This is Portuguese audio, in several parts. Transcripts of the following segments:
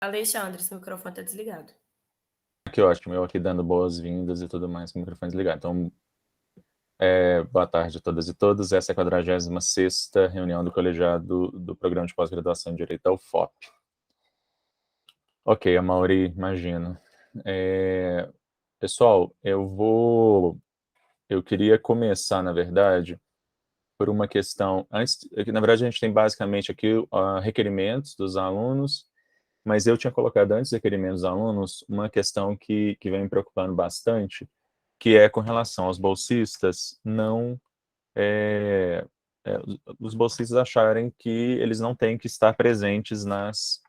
Alexandre, seu microfone está desligado. Que ótimo, eu aqui dando boas-vindas e tudo mais com o microfone desligado. Então, boa tarde a todas e todos. Essa é a 46ª reunião do colegiado do Programa de Pós-Graduação em Direito ao FOP. Ok, Amaury, imagino. Pessoal, eu queria começar, na verdade, por uma questão, na verdade a gente tem basicamente aqui requerimentos dos alunos, mas eu tinha colocado antes dos requerimentos dos alunos uma questão que vem me preocupando bastante, que é com relação aos bolsistas é, os bolsistas acharem que eles não têm que estar presentes nas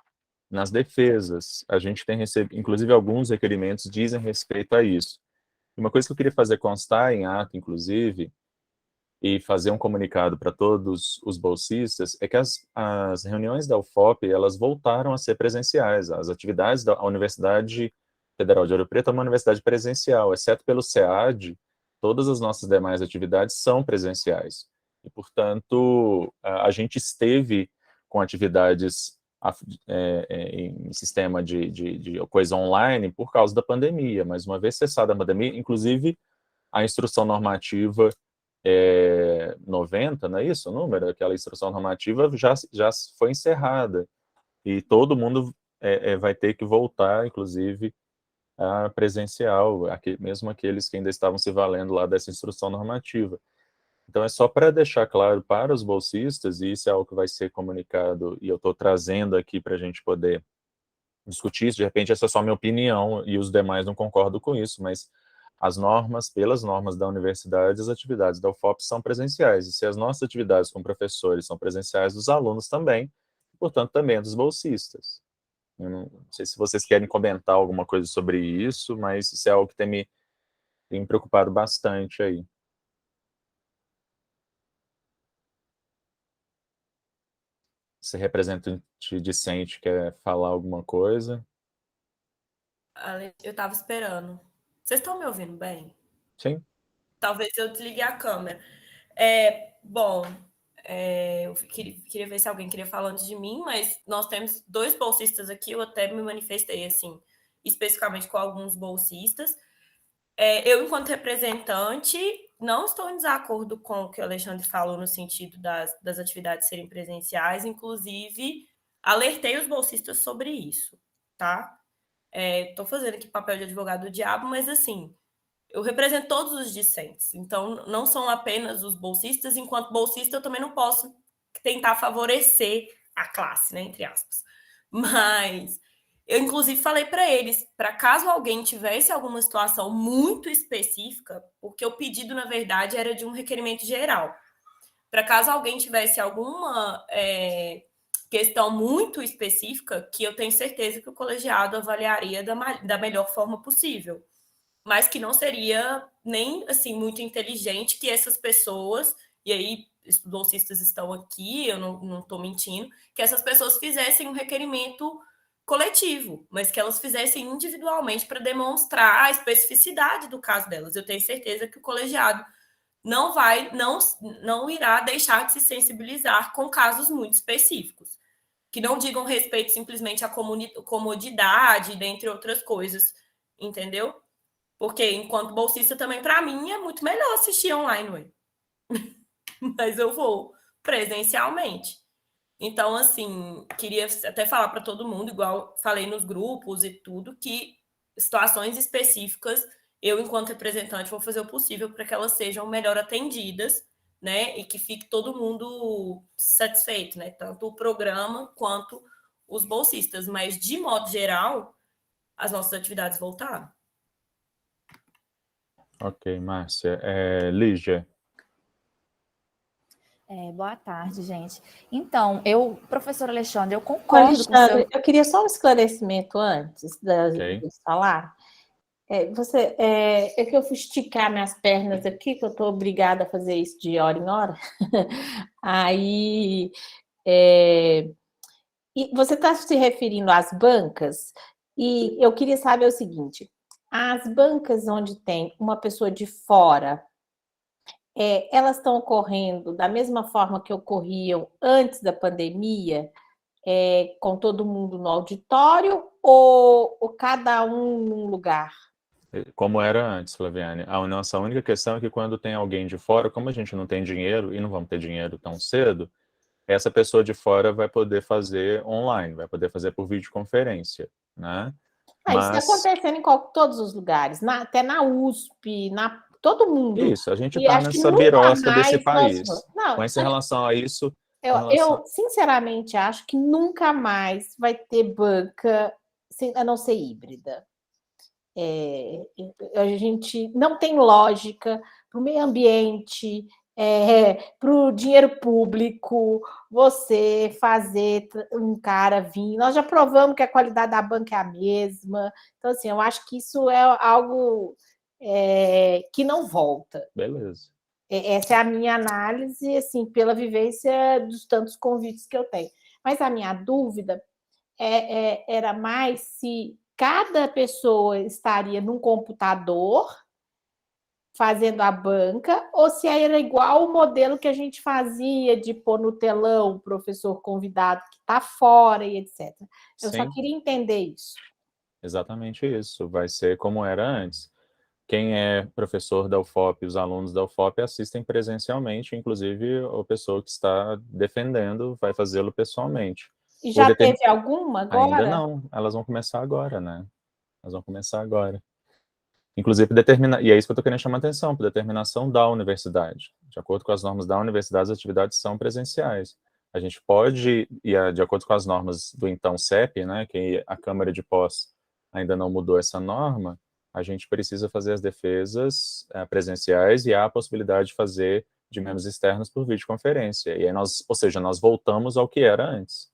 defesas. A gente tem recebido, inclusive alguns requerimentos dizem respeito a isso. E uma coisa que eu queria fazer constar em ato, inclusive, e fazer um comunicado para todos os bolsistas, é que as reuniões da UFOP, elas voltaram a ser presenciais. As atividades da Universidade Federal de Ouro Preto é uma universidade presencial, exceto pelo SEAD, todas as nossas demais atividades são presenciais. E, portanto, a gente esteve com atividades em sistema de coisa online por causa da pandemia, mas uma vez cessada a pandemia, inclusive a instrução normativa 90, não é isso o número? Aquela instrução normativa já foi encerrada e todo mundo vai ter que voltar, inclusive, a presencial, mesmo aqueles que ainda estavam se valendo lá dessa instrução normativa. Então, é só para deixar claro para os bolsistas, e isso é algo que vai ser comunicado, e eu estou trazendo aqui para a gente poder discutir isso, de repente essa é só minha opinião, e os demais não concordam com isso, mas pelas normas da universidade, as atividades da UFOP são presenciais, e se as nossas atividades com professores são presenciais, os alunos também, portanto, também dos bolsistas. Eu não sei se vocês querem comentar alguma coisa sobre isso, mas isso é algo que tem me preocupado bastante aí. Se representante discente quer falar alguma coisa? Eu estava esperando. Vocês estão me ouvindo bem? Sim. Talvez eu desligue a câmera. Bom, eu queria ver se alguém queria falar antes de mim, mas nós temos 2 bolsistas aqui, eu até me manifestei, assim, especificamente com alguns bolsistas. Eu, enquanto representante, não estou em desacordo com o que o Alexandre falou no sentido das atividades serem presenciais, inclusive alertei os bolsistas sobre isso, tá? Estou fazendo aqui papel de advogado do diabo, mas assim, eu represento todos os discentes, então não são apenas os bolsistas, enquanto bolsista eu também não posso tentar favorecer a classe, né, entre aspas. Mas eu, inclusive, falei para eles, para caso alguém tivesse alguma situação muito específica, porque o pedido, na verdade, era de um requerimento geral. Para caso alguém tivesse alguma questão muito específica, que eu tenho certeza que o colegiado avaliaria da melhor forma possível, mas que não seria nem assim muito inteligente que essas pessoas, e aí os bolsistas estão aqui, eu não estou mentindo, que essas pessoas fizessem um requerimento coletivo, mas que elas fizessem individualmente para demonstrar a especificidade do caso delas. Eu tenho certeza que o colegiado não irá deixar de se sensibilizar com casos muito específicos, que não digam respeito simplesmente à comodidade, dentre outras coisas, entendeu? Porque enquanto bolsista também, para mim, é muito melhor assistir online, ué. Mas eu vou presencialmente. Então, assim, queria até falar para todo mundo, igual falei nos grupos e tudo, que situações específicas, eu, enquanto representante, vou fazer o possível para que elas sejam melhor atendidas, né? E que fique todo mundo satisfeito, né? Tanto o programa quanto os bolsistas. Mas, de modo geral, as nossas atividades voltaram. Ok, Márcia. Lígia. Boa tarde, gente. Então, professor Alexandre, eu concordo com o Alexandre, seu... eu queria só um esclarecimento antes Ok. de falar. É que eu fui esticar minhas pernas aqui, que eu estou obrigada a fazer isso de hora em hora. Aí, e você está se referindo às bancas, e eu queria saber o seguinte: as bancas onde tem uma pessoa de fora, elas estão ocorrendo da mesma forma que ocorriam antes da pandemia? com todo mundo no auditório ou cada um num lugar? Como era antes, Flaviane. A nossa única questão é que quando tem alguém de fora, como a gente não tem dinheiro e não vamos ter dinheiro tão cedo, essa pessoa de fora vai poder fazer online, vai poder fazer por videoconferência, né? Isso está Mas acontecendo em todos os lugares, até na USP, todo mundo. isso, a gente E está acho que nessa nunca birosca desse mais nós. país. Não, Mas em relação a isso, em eu relação... sinceramente acho que nunca mais vai ter banca a não ser híbrida. A gente não tem lógica para o meio ambiente, para o dinheiro público, você fazer um cara vir. Nós já provamos que a qualidade da banca é a mesma. Então, assim, eu acho que isso é algo que não volta. Beleza. Essa é a minha análise, assim, pela vivência dos tantos convites que eu tenho. Mas a minha dúvida era mais se cada pessoa estaria num computador fazendo a banca, ou se era igual o modelo que a gente fazia de pôr no telão o professor convidado que está fora e etc. Eu só Sim, queria entender isso. exatamente isso. Vai ser como era antes. Quem é professor da UFOP, os alunos da UFOP assistem presencialmente, inclusive a pessoa que está defendendo vai fazê-lo pessoalmente. E já teve alguma Ainda agora? não, elas vão começar agora, né? Elas vão começar agora. Inclusive, e é isso que eu estou querendo chamar a atenção, por determinação da universidade. De acordo com as normas da universidade, as atividades são presenciais. A gente pode, de acordo com as normas do então CEP, né, que a Câmara de Pós ainda não mudou essa norma, a gente precisa fazer as defesas presenciais e há a possibilidade de fazer de membros externos por videoconferência. E aí ou seja, nós voltamos ao que era antes.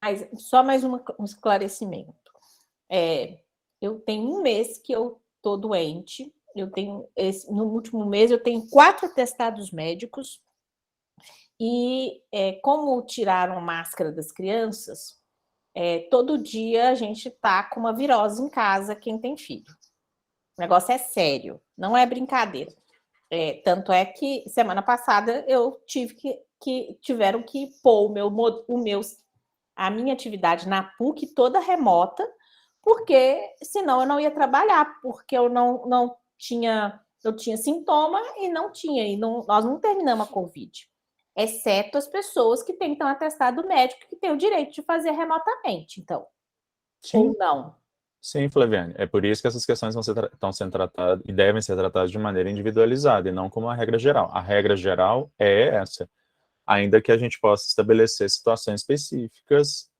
Mas só mais um esclarecimento. Eu tenho um mês que eu estou doente. No último mês eu tenho 4 atestados médicos e como tiraram máscara das crianças, todo dia a gente está com uma virose em casa, quem tem filho. O negócio é sério, não é brincadeira. Tanto é que semana passada eu tiveram que pôr a minha atividade na PUC toda remota, porque senão eu não ia trabalhar, porque eu tinha sintoma e nós não terminamos a Covid. Exceto as pessoas que têm então atestado médico, que têm o direito de fazer remotamente, então. Sim. Ou não. Sim, Flaviane. É por isso que essas questões estão sendo tratadas e devem ser tratadas de maneira individualizada e não como uma regra geral. A regra geral é essa, ainda que a gente possa estabelecer situações específicas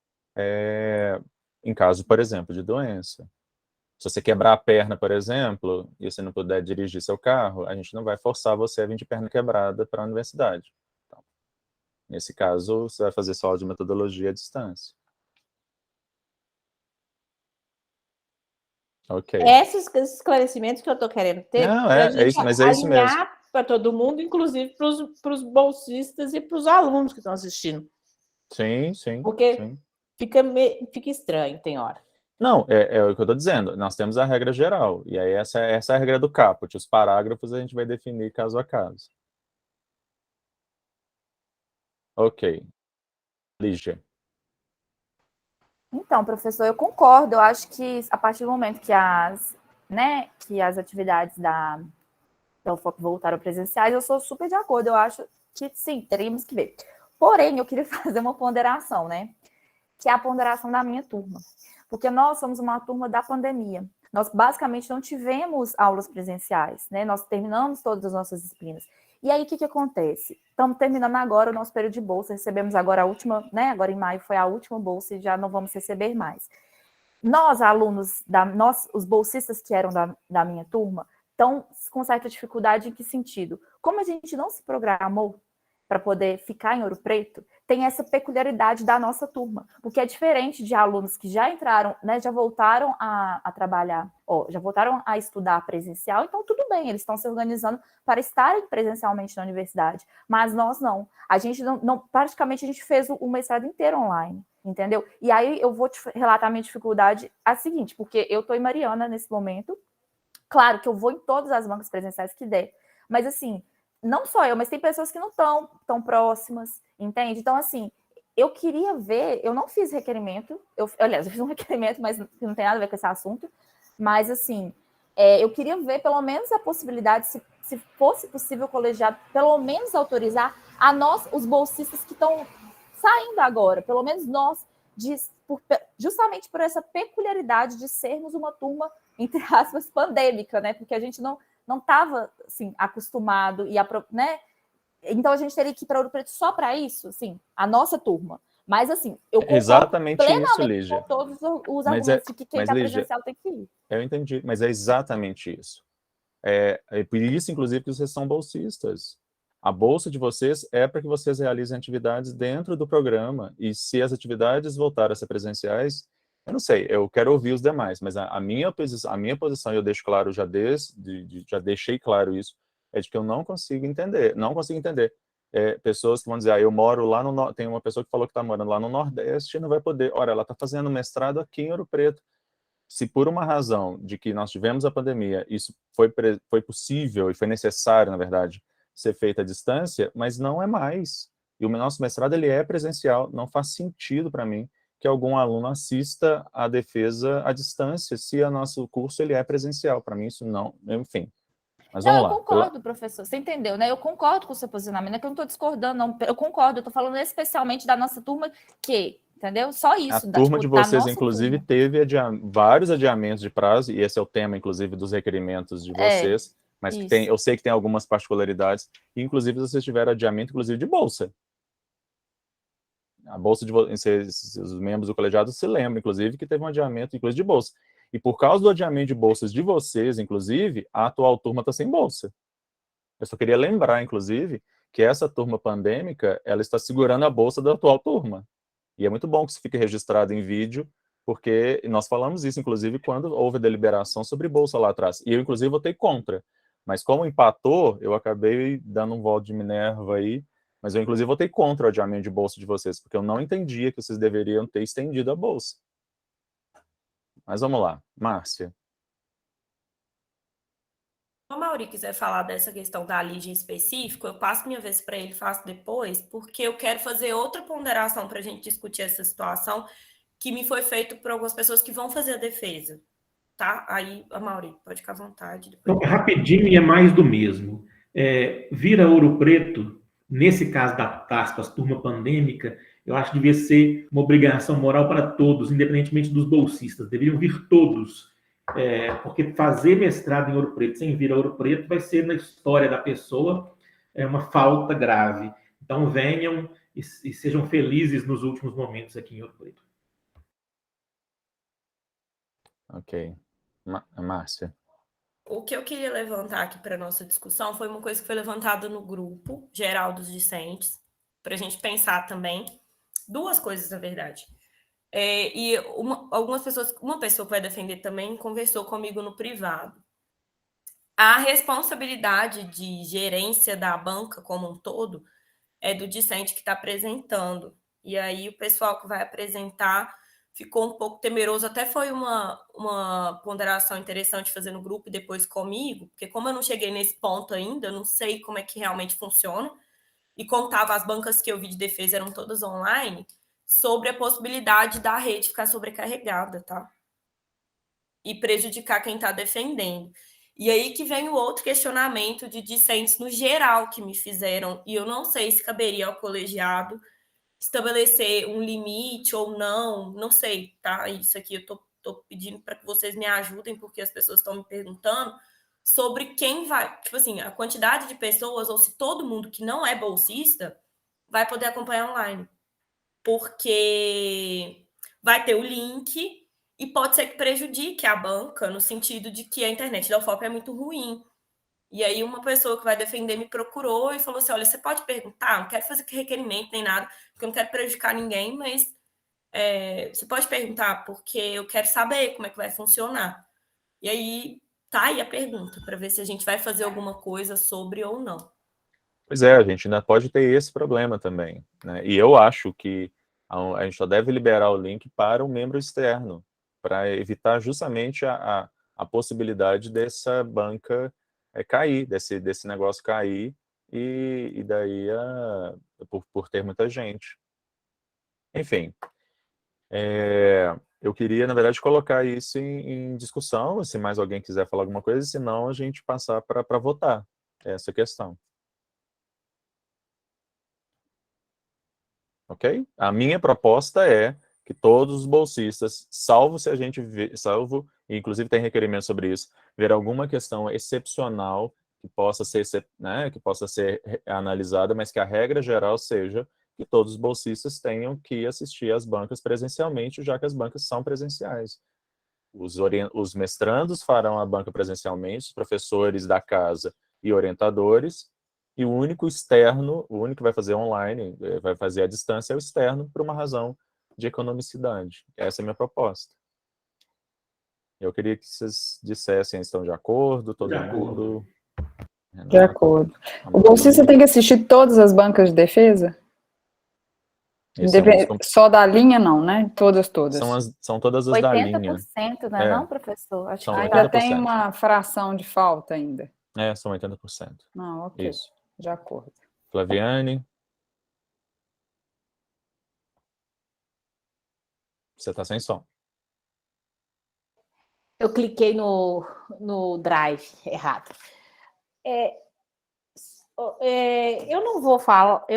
em caso, por exemplo, de doença. Se você quebrar a perna, por exemplo, e você não puder dirigir seu carro, a gente não vai forçar você a vir de perna quebrada para a universidade. Então, nesse caso, você vai fazer só de metodologia à distância. Ok. Esses esclarecimentos que eu estou querendo ter, Não, para a gente isso, mas é isso mesmo. alinhar para todo mundo, inclusive para os bolsistas e para os alunos que estão assistindo. Sim, sim. Porque sim. Fica estranho, tem hora. Não, é o que eu estou dizendo. Nós temos a regra geral. E aí essa é a regra do caput. Os parágrafos a gente vai definir caso a caso. Ok. Lígia. Então, professor, eu concordo. Eu acho que a partir do momento que as atividades da UFOP voltaram presenciais, eu sou super de acordo. Eu acho que sim, teríamos que ver. Porém, eu queria fazer uma ponderação, né? Que é a ponderação da minha turma. Porque nós somos uma turma da pandemia. Nós basicamente não tivemos aulas presenciais, né? Nós terminamos todas as nossas disciplinas. E aí, o que acontece? Estamos terminando agora o nosso período de bolsa, recebemos agora a última, né? Agora em maio foi a última bolsa e já não vamos receber mais. Nós, alunos, os bolsistas que eram da minha turma, estão com certa dificuldade em que sentido? Como a gente não se programou para poder ficar em Ouro Preto, tem essa peculiaridade da nossa turma, porque é diferente de alunos que já entraram, né, já voltaram a trabalhar, já voltaram a estudar presencial, então tudo bem, eles estão se organizando para estarem presencialmente na universidade, mas nós não. A gente praticamente a gente fez o mestrado inteiro online, entendeu? E aí eu vou te relatar a minha dificuldade a seguinte, porque eu estou em Mariana nesse momento, claro que eu vou em todas as bancas presenciais que der, mas assim, não só eu, mas tem pessoas que não estão tão próximas, entende? Então, assim, eu queria ver, eu não fiz requerimento, aliás, eu fiz um requerimento, mas que não tem nada a ver com esse assunto, mas assim, eu queria ver pelo menos a possibilidade, se fosse possível o colegiado, pelo menos autorizar a nós, os bolsistas que estão saindo agora, pelo menos nós, justamente por essa peculiaridade de sermos uma turma, entre aspas, pandêmica, né? Porque a gente não estava assim, acostumado, né? Então a gente teria que ir para Ouro Preto só para isso, assim, a nossa turma. Mas assim, eu concordo Exatamente plenamente isso, Lígia. com todos os Mas argumentos de que quem está Lígia, presencial tem que ir. eu entendi, mas é exatamente isso. É por isso, inclusive, que vocês são bolsistas. A bolsa de vocês é para que vocês realizem atividades dentro do programa, e se as atividades voltarem a ser presenciais, eu não sei, eu quero ouvir os demais, mas a minha posição, e eu deixo claro, já deixei claro isso, é de que eu não consigo entender. Pessoas que vão dizer, eu moro lá no... Tem uma pessoa que falou que está morando lá no Nordeste e não vai poder. Ora, ela está fazendo mestrado aqui em Ouro Preto. Se por uma razão de que nós tivemos a pandemia, isso foi possível e foi necessário, na verdade, ser feito à distância, mas não é mais. E o nosso mestrado ele é presencial. Não faz sentido para mim que algum aluno assista a defesa à distância se o nosso curso ele é presencial. Para mim isso não, enfim. Mas vamos lá. Eu concordo, professor. Você entendeu, né? Eu concordo com o seu posicionamento, é que eu não estou discordando, não. Eu concordo, eu estou falando especialmente da nossa turma que, entendeu? Só isso. A turma de vocês, inclusive, teve vários adiamentos de prazo, e esse é o tema, inclusive, dos requerimentos de vocês, mas eu sei que tem algumas particularidades, e, inclusive, vocês tiveram adiamento, inclusive, de bolsa. A bolsa de vocês, os membros do colegiado se lembram, inclusive, que teve um adiamento, inclusive, de bolsa. E por causa do adiamento de bolsas de vocês, inclusive, a atual turma está sem bolsa. Eu só queria lembrar, inclusive, que essa turma pandêmica, ela está segurando a bolsa da atual turma. E é muito bom que isso fique registrado em vídeo, porque nós falamos isso, inclusive, quando houve a deliberação sobre bolsa lá atrás. E eu, inclusive, votei contra. Mas como empatou, eu acabei dando um voto de Minerva aí, mas eu, inclusive, votei contra o adiamento de bolsa de vocês, porque eu não entendia que vocês deveriam ter estendido a bolsa. Mas vamos lá. Márcia. Se o Mauri quiser falar dessa questão da Lígia em específico, eu passo minha vez para ele, faço depois, porque eu quero fazer outra ponderação para a gente discutir essa situação que me foi feito por algumas pessoas que vão fazer a defesa, tá? Aí, Mauri, pode ficar à vontade. Então, rapidinho e é mais do mesmo. Vira Ouro Preto, nesse caso da aspas, turma pandêmica, eu acho que devia ser uma obrigação moral para todos, independentemente dos bolsistas. Deveriam vir todos. Porque fazer mestrado em Ouro Preto sem vir a Ouro Preto vai ser, na história da pessoa, uma falta grave. Então, venham e sejam felizes nos últimos momentos aqui em Ouro Preto. Ok. Márcia. O que eu queria levantar aqui para a nossa discussão foi uma coisa que foi levantada no grupo geral dos discentes, para a gente pensar também. Duas coisas, na verdade. Uma pessoa que vai defender também conversou comigo no privado. A responsabilidade de gerência da banca como um todo é do discente que está apresentando. E aí o pessoal que vai apresentar ficou um pouco temeroso. Até foi uma ponderação interessante fazer no grupo e depois comigo, porque como eu não cheguei nesse ponto ainda, eu não sei como é que realmente funciona. E como tava, as bancas que eu vi de defesa eram todas online, sobre a possibilidade da rede ficar sobrecarregada, tá? E prejudicar quem está defendendo. E aí que vem o outro questionamento de discentes no geral que me fizeram, e eu não sei se caberia ao colegiado estabelecer um limite ou não sei, tá? Isso aqui eu tô pedindo para que vocês me ajudem, porque as pessoas estão me perguntando sobre quem vai, tipo assim, a quantidade de pessoas, ou se todo mundo que não é bolsista vai poder acompanhar online. Porque vai ter o link e pode ser que prejudique a banca, no sentido de que a internet da UFOP é muito ruim. E aí uma pessoa que vai defender me procurou e falou assim, olha, você pode perguntar, não quero fazer requerimento nem nada, porque eu não quero prejudicar ninguém, mas você pode perguntar, porque eu quero saber como é que vai funcionar. E aí tá aí a pergunta, para ver se a gente vai fazer alguma coisa sobre ou não. Pois é, a gente ainda pode ter esse problema também, né? E eu acho que a gente só deve liberar o link para um membro externo, para evitar justamente a possibilidade dessa banca cair, desse negócio cair, e daí por ter muita gente. Enfim, eu queria, na verdade, colocar isso em discussão, se mais alguém quiser falar alguma coisa, senão a gente passar para votar essa questão. Ok? A minha proposta é que todos os bolsistas, salvo se a gente salvo, e inclusive tem requerimento sobre isso, ver alguma questão excepcional que possa ser, né, que possa ser analisada, mas que a regra geral seja que todos os bolsistas tenham que assistir às bancas presencialmente, já que as bancas são presenciais. Os mestrandos farão a banca presencialmente, os professores da casa e orientadores, e o único externo, o único que vai fazer online, vai fazer à distância, é o externo, por uma razão de economicidade. Essa é a minha proposta. Eu queria que vocês dissessem, estão de acordo, todo De acordo. mundo? De Renato, acordo. O Amanda, bolsista tem que assistir todas as bancas de defesa? esse é um dos Só da linha, não, né? Todas. são todas as da linha. 80%, né? É, Não, professor? Acho são que Ainda 80%. tem uma fração de falta ainda. São 80%. Não, ok. Isso. De acordo. Flaviane? Você está sem som. Eu cliquei no drive errado. Eu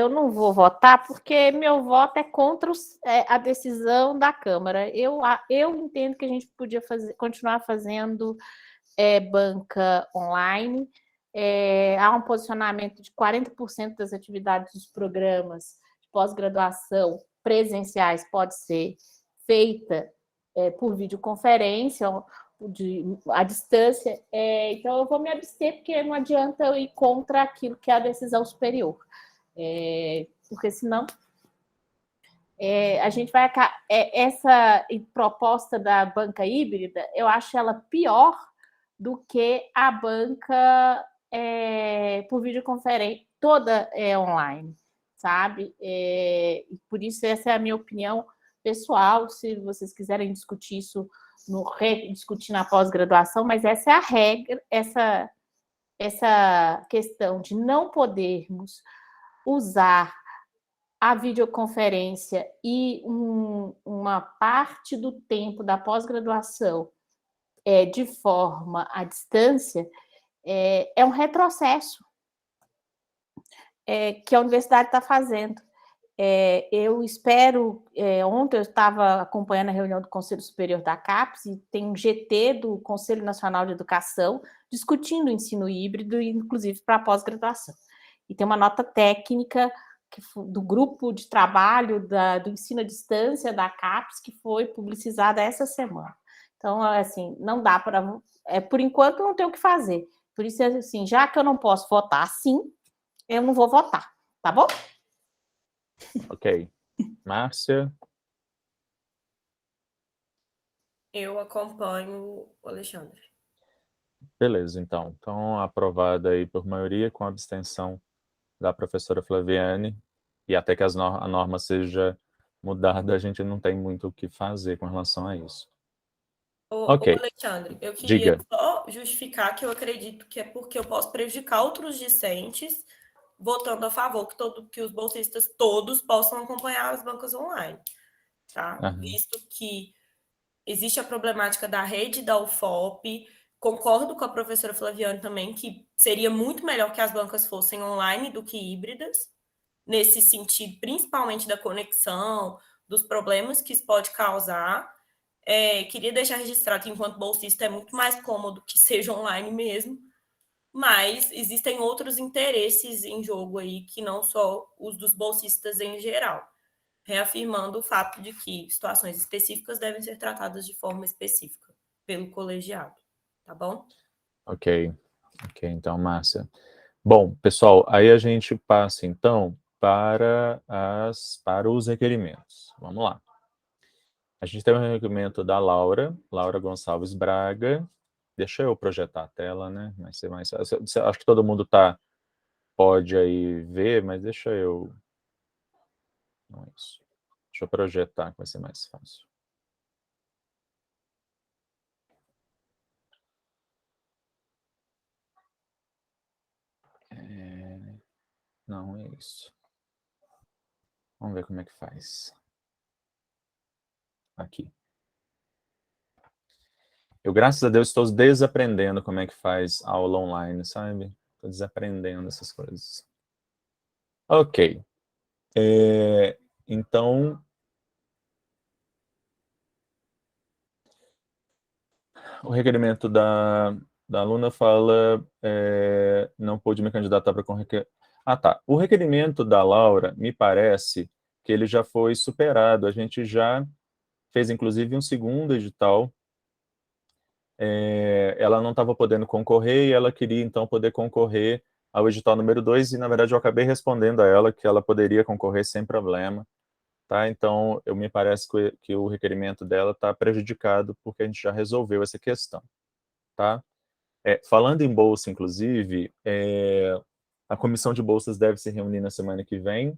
não vou votar porque meu voto é contra a decisão da Câmara. Eu entendo que a gente podia continuar fazendo banca online. Há um posicionamento de 40% das atividades dos programas de pós-graduação presenciais pode ser feita por videoconferência, à distância. Então, eu vou me abster, porque não adianta eu ir contra aquilo que é a decisão superior. Porque senão a gente vai... essa proposta da banca híbrida, eu acho ela pior do que a banca por videoconferência, toda online, sabe? Por isso, essa é a minha opinião pessoal. Se vocês quiserem discutir isso, discutir na pós-graduação, mas essa é a regra, essa questão de não podermos usar a videoconferência e uma parte do tempo da pós-graduação de forma à distância, é um retrocesso que a universidade está fazendo. Eu espero... ontem eu estava acompanhando a reunião do Conselho Superior da CAPES e tem um GT do Conselho Nacional de Educação discutindo o ensino híbrido, inclusive para a pós-graduação. E tem uma nota técnica do grupo de trabalho do ensino à distância da CAPES que foi publicizada essa semana. Então, assim, não dá para... por enquanto, não tem o que fazer. Por isso, assim, já que eu não posso votar sim, eu não vou votar, tá bom? Ok. Márcia? Eu acompanho o Alexandre. Beleza, então. Então, aprovada aí por maioria, com a abstenção da professora Flaviane, e até que a norma seja mudada, a gente não tem muito o que fazer com relação a isso. Ok. Alexandre, eu queria Diga. só justificar que eu acredito que é porque eu posso prejudicar outros discentes votando a favor que os bolsistas todos possam acompanhar as bancas online, tá? Aham. Visto que existe a problemática da rede da UFOP, concordo com a professora Flaviane também que seria muito melhor que as bancas fossem online do que híbridas, nesse sentido, principalmente da conexão, dos problemas que isso pode causar. Queria deixar registrado que, enquanto bolsista, é muito mais cômodo que seja online mesmo, mas existem outros interesses em jogo aí que não só os dos bolsistas em geral, reafirmando o fato de que situações específicas devem ser tratadas de forma específica pelo colegiado, tá bom? Ok, então, Márcia. Bom, pessoal, aí a gente passa, então, para os requerimentos. Vamos lá. A gente tem um requerimento da Laura Gonçalves Braga. Deixa eu projetar a tela, né? Vai ser mais fácil. Acho que todo mundo pode aí ver, mas deixa eu... Não é isso. Deixa eu projetar, que vai ser mais fácil. Não é isso. Vamos ver como é que faz. aqui. Eu, graças a Deus, estou desaprendendo como é que faz aula online, sabe? Estou desaprendendo essas coisas. Ok. Então, o requerimento da aluna fala, não pude me candidatar para tá. O requerimento da Laura, me parece que ele já foi superado. A gente já fez, inclusive, um segundo edital. Ela não estava podendo concorrer e ela queria, então, poder concorrer ao edital número 2 e, na verdade, eu acabei respondendo a ela que ela poderia concorrer sem problema. Tá? Então, me parece que o requerimento dela está prejudicado porque a gente já resolveu essa questão. Tá? Falando em bolsa, inclusive, a comissão de bolsas deve se reunir na semana que vem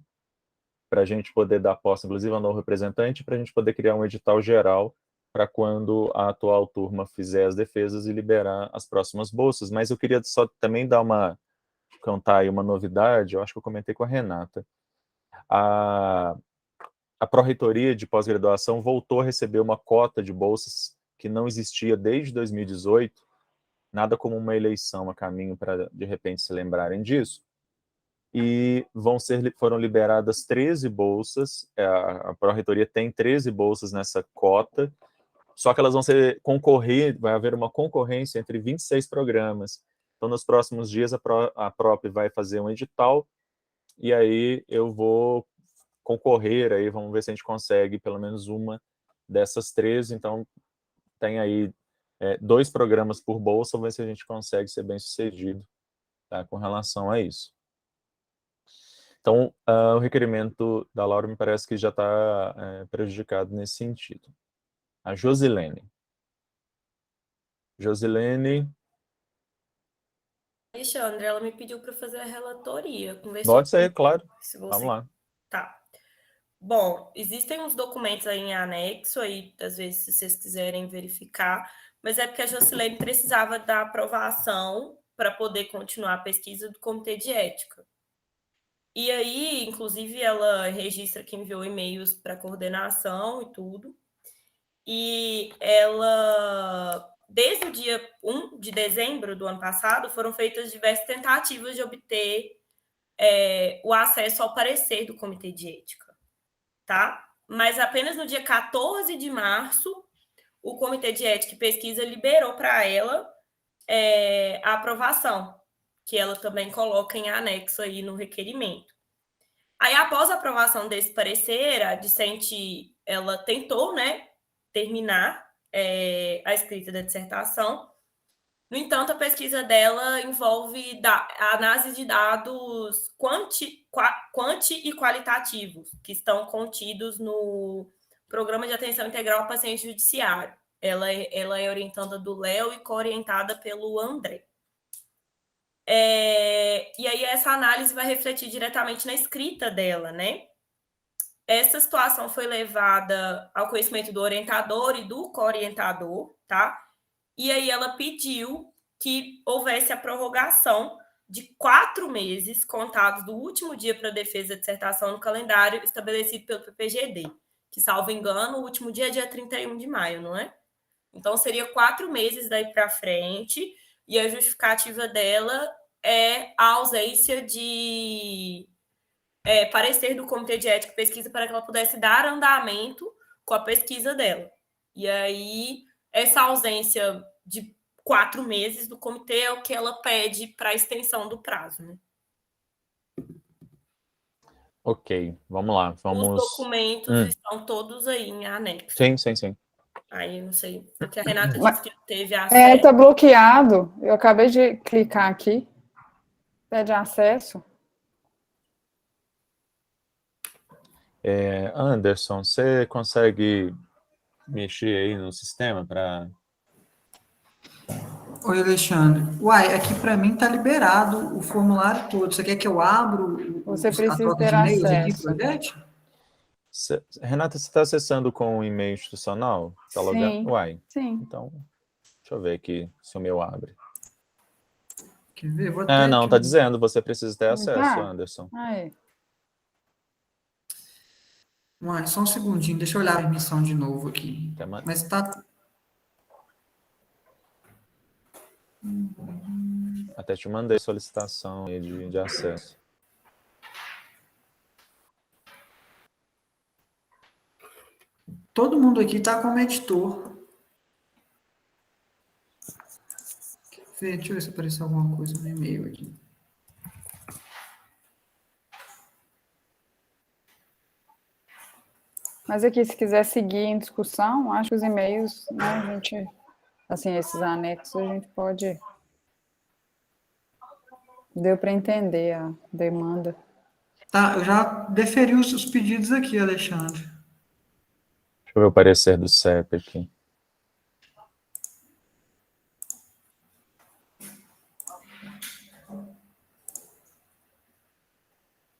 para a gente poder dar posse, inclusive, ao novo representante, para a gente poder criar um edital geral para quando a atual turma fizer as defesas e liberar as próximas bolsas. Mas eu queria só também contar aí uma novidade, eu acho que eu comentei com a Renata. A Pró-Reitoria de Pós-Graduação voltou a receber uma cota de bolsas que não existia desde 2018, nada como uma eleição a caminho para, de repente, se lembrarem disso. E foram liberadas 13 bolsas, a Pró-Reitoria tem 13 bolsas nessa cota, só que elas vão vai haver uma concorrência entre 26 programas. Então, nos próximos dias, a Prop vai fazer um edital, e aí eu vou concorrer, aí vamos ver se a gente consegue pelo menos uma dessas 13, então tem aí 2 programas por bolsa, vamos ver se a gente consegue ser bem sucedido, tá, com relação a isso. Então, o requerimento da Laura me parece que já está prejudicado nesse sentido. A Josilene. Alexandre, ela me pediu para fazer a relatoria. Pode ser, claro. Se você... Vamos lá. Tá. Bom, existem uns documentos aí em anexo, aí, às vezes, se vocês quiserem verificar, mas é porque a Josilene precisava da aprovação para poder continuar a pesquisa do Comitê de Ética. E aí, inclusive, ela registra que enviou e-mails para coordenação e tudo. E ela, desde o dia 1 de dezembro do ano passado, foram feitas diversas tentativas de obter o acesso ao parecer do Comitê de Ética, tá? Mas apenas no dia 14 de março, o Comitê de Ética e Pesquisa liberou para ela a aprovação, que ela também coloca em anexo aí no requerimento. Aí, após a aprovação desse parecer, a discente, ela tentou, né, terminar a escrita da dissertação. No entanto, a pesquisa dela envolve a análise de dados quanti e qualitativos, que estão contidos no Programa de Atenção Integral ao Paciente Judiciário. Ela é orientada do Léo e co-orientada pelo André. E aí essa análise vai refletir diretamente na escrita dela, né? Essa situação foi levada ao conhecimento do orientador e do co-orientador, tá? E aí ela pediu que houvesse a prorrogação de 4 meses contados do último dia para a defesa da dissertação no calendário estabelecido pelo PPGD, que, salvo engano, o último dia é dia 31 de maio, não é? Então, seria 4 meses daí para frente, e a justificativa dela é a ausência de parecer do Comitê de Ética e Pesquisa para que ela pudesse dar andamento com a pesquisa dela. E aí, essa ausência de 4 meses do comitê é o que ela pede para a extensão do prazo, né? Ok, vamos lá. Os documentos estão todos aí em anexo. Sim. Aí, não sei, porque a Renata disse que teve acesso. Está bloqueado. Eu acabei de clicar aqui. Pede acesso. Anderson, você consegue mexer aí no sistema para... Oi, Alexandre. Uai, aqui para mim está liberado o formulário todo. Você quer que eu abro Você precisa a troca ter de e-mails aqui acesso. para o Odete? Renata, você está acessando com o e-mail institucional? Tá logando? Sim. Uai. Sim. Então, deixa eu ver aqui se o meu abre. Quer ver? Vou até Não, aqui. tá dizendo, você precisa ter acesso, Tá. Anderson. Aí. Uai, só um segundinho, deixa eu olhar a permissão de novo aqui. Mas tá. Até te mandei solicitação aí de acesso. Todo mundo aqui tá como editor. Deixa eu ver se apareceu alguma coisa no e-mail aqui. Mas aqui, se quiser seguir em discussão, acho que os e-mails, né, a gente, assim, esses anexos, a gente pode... Deu para entender a demanda. Tá, eu já deferi os pedidos aqui, Alexandre. Deixa eu ver o parecer do CEP aqui.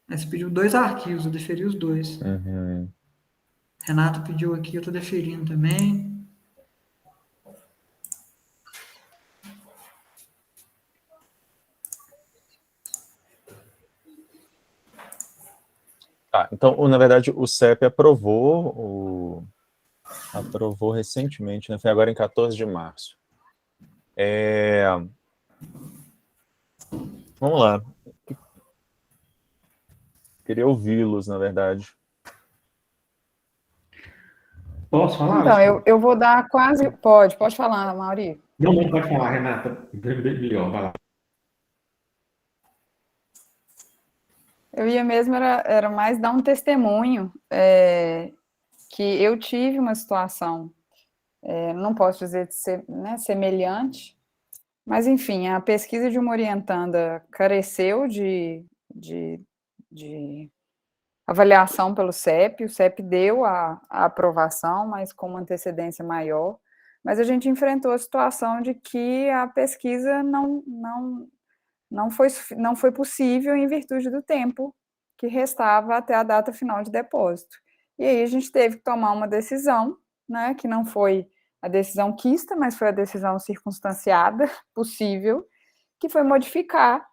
Você pediu 2 arquivos, eu deferi os 2. Uhum. Renato pediu aqui, eu tô deferindo também. Então, na verdade, o CEP aprovou recentemente, né? Foi agora em 14 de março. Vamos lá. Queria ouvi-los, na verdade. Posso falar? Então, eu vou dar quase... Pode falar, Mauri. Não, pode falar, Renata. Melhor, vai lá. Eu ia mesmo, era mais dar um testemunho, que eu tive uma situação, não posso dizer de ser, né, semelhante, mas, enfim, a pesquisa de uma orientanda careceu de avaliação pelo CEP, o CEP deu a aprovação, mas com uma antecedência maior, mas a gente enfrentou a situação de que a pesquisa não foi possível em virtude do tempo que restava até a data final de depósito. E aí a gente teve que tomar uma decisão, né, que não foi a decisão quista, mas foi a decisão circunstanciada possível, que foi modificar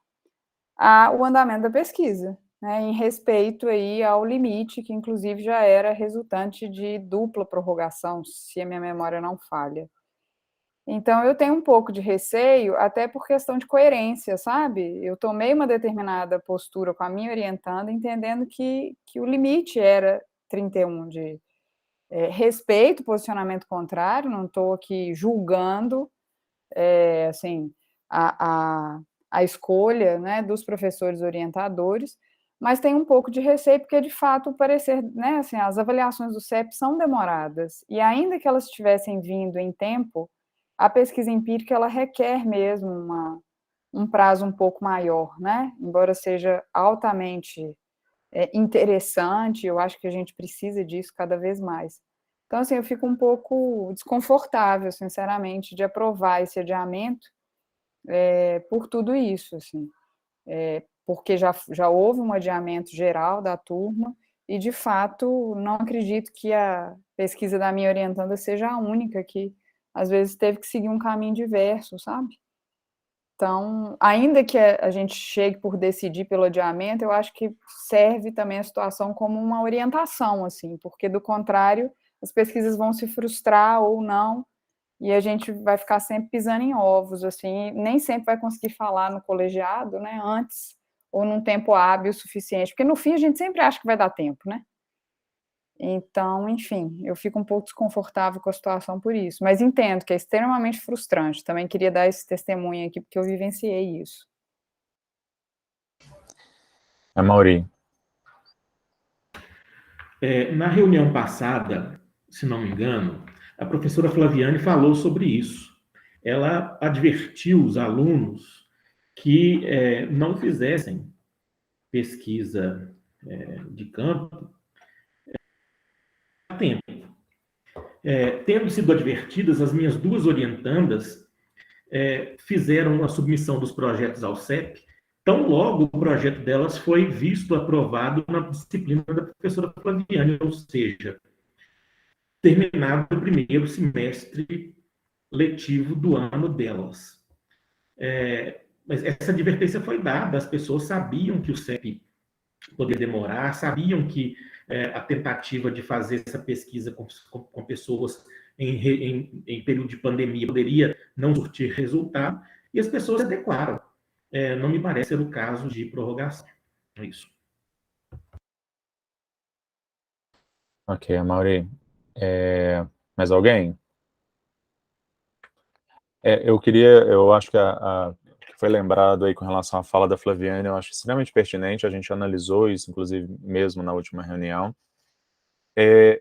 o andamento da pesquisa, né, em respeito aí ao limite, que inclusive já era resultante de dupla prorrogação, se a minha memória não falha. Então, eu tenho um pouco de receio, até por questão de coerência, sabe? Eu tomei uma determinada postura com a minha orientanda, entendendo que o limite era 31 de respeito, posicionamento contrário, não estou aqui julgando, assim, a escolha, né, dos professores orientadores, mas tem um pouco de receio, porque, de fato, o parecer, né, assim, as avaliações do CEP são demoradas, e ainda que elas tivessem vindo em tempo, a pesquisa empírica, ela requer mesmo um prazo um pouco maior, né? Embora seja altamente interessante, eu acho que a gente precisa disso cada vez mais. Então, assim, eu fico um pouco desconfortável, sinceramente, de aprovar esse adiamento por tudo isso, assim. Porque já houve um adiamento geral da turma e, de fato, não acredito que a pesquisa da minha orientanda seja a única que às vezes teve que seguir um caminho diverso, sabe? Então, ainda que a gente chegue por decidir pelo adiamento, eu acho que serve também a situação como uma orientação, assim, porque, do contrário, as pesquisas vão se frustrar ou não, e a gente vai ficar sempre pisando em ovos, assim, nem sempre vai conseguir falar no colegiado, né, antes, ou num tempo hábil suficiente, porque no fim a gente sempre acha que vai dar tempo, né? Então, enfim, eu fico um pouco desconfortável com a situação por isso, mas entendo que é extremamente frustrante. Também queria dar esse testemunho aqui, porque eu vivenciei isso. Mauri. Na reunião passada, se não me engano, a professora Flaviane falou sobre isso. Ela advertiu os alunos que não fizessem pesquisa de campo a tempo. Tendo sido advertidas, as minhas 2 orientandas fizeram a submissão dos projetos ao CEP, tão logo o projeto delas foi visto aprovado na disciplina da professora Flaviane, ou seja, terminado o primeiro semestre letivo do ano delas. Mas essa advertência foi dada, as pessoas sabiam que o CEP poderia demorar, sabiam que a tentativa de fazer essa pesquisa com pessoas em período de pandemia poderia não surtir resultado, e as pessoas adequaram. Não me parece ser o caso de prorrogação. É isso. Ok, Amaury. Mais alguém? Eu acho que que foi lembrado aí com relação à fala da Flaviane, eu acho extremamente pertinente, a gente analisou isso, inclusive, mesmo na última reunião.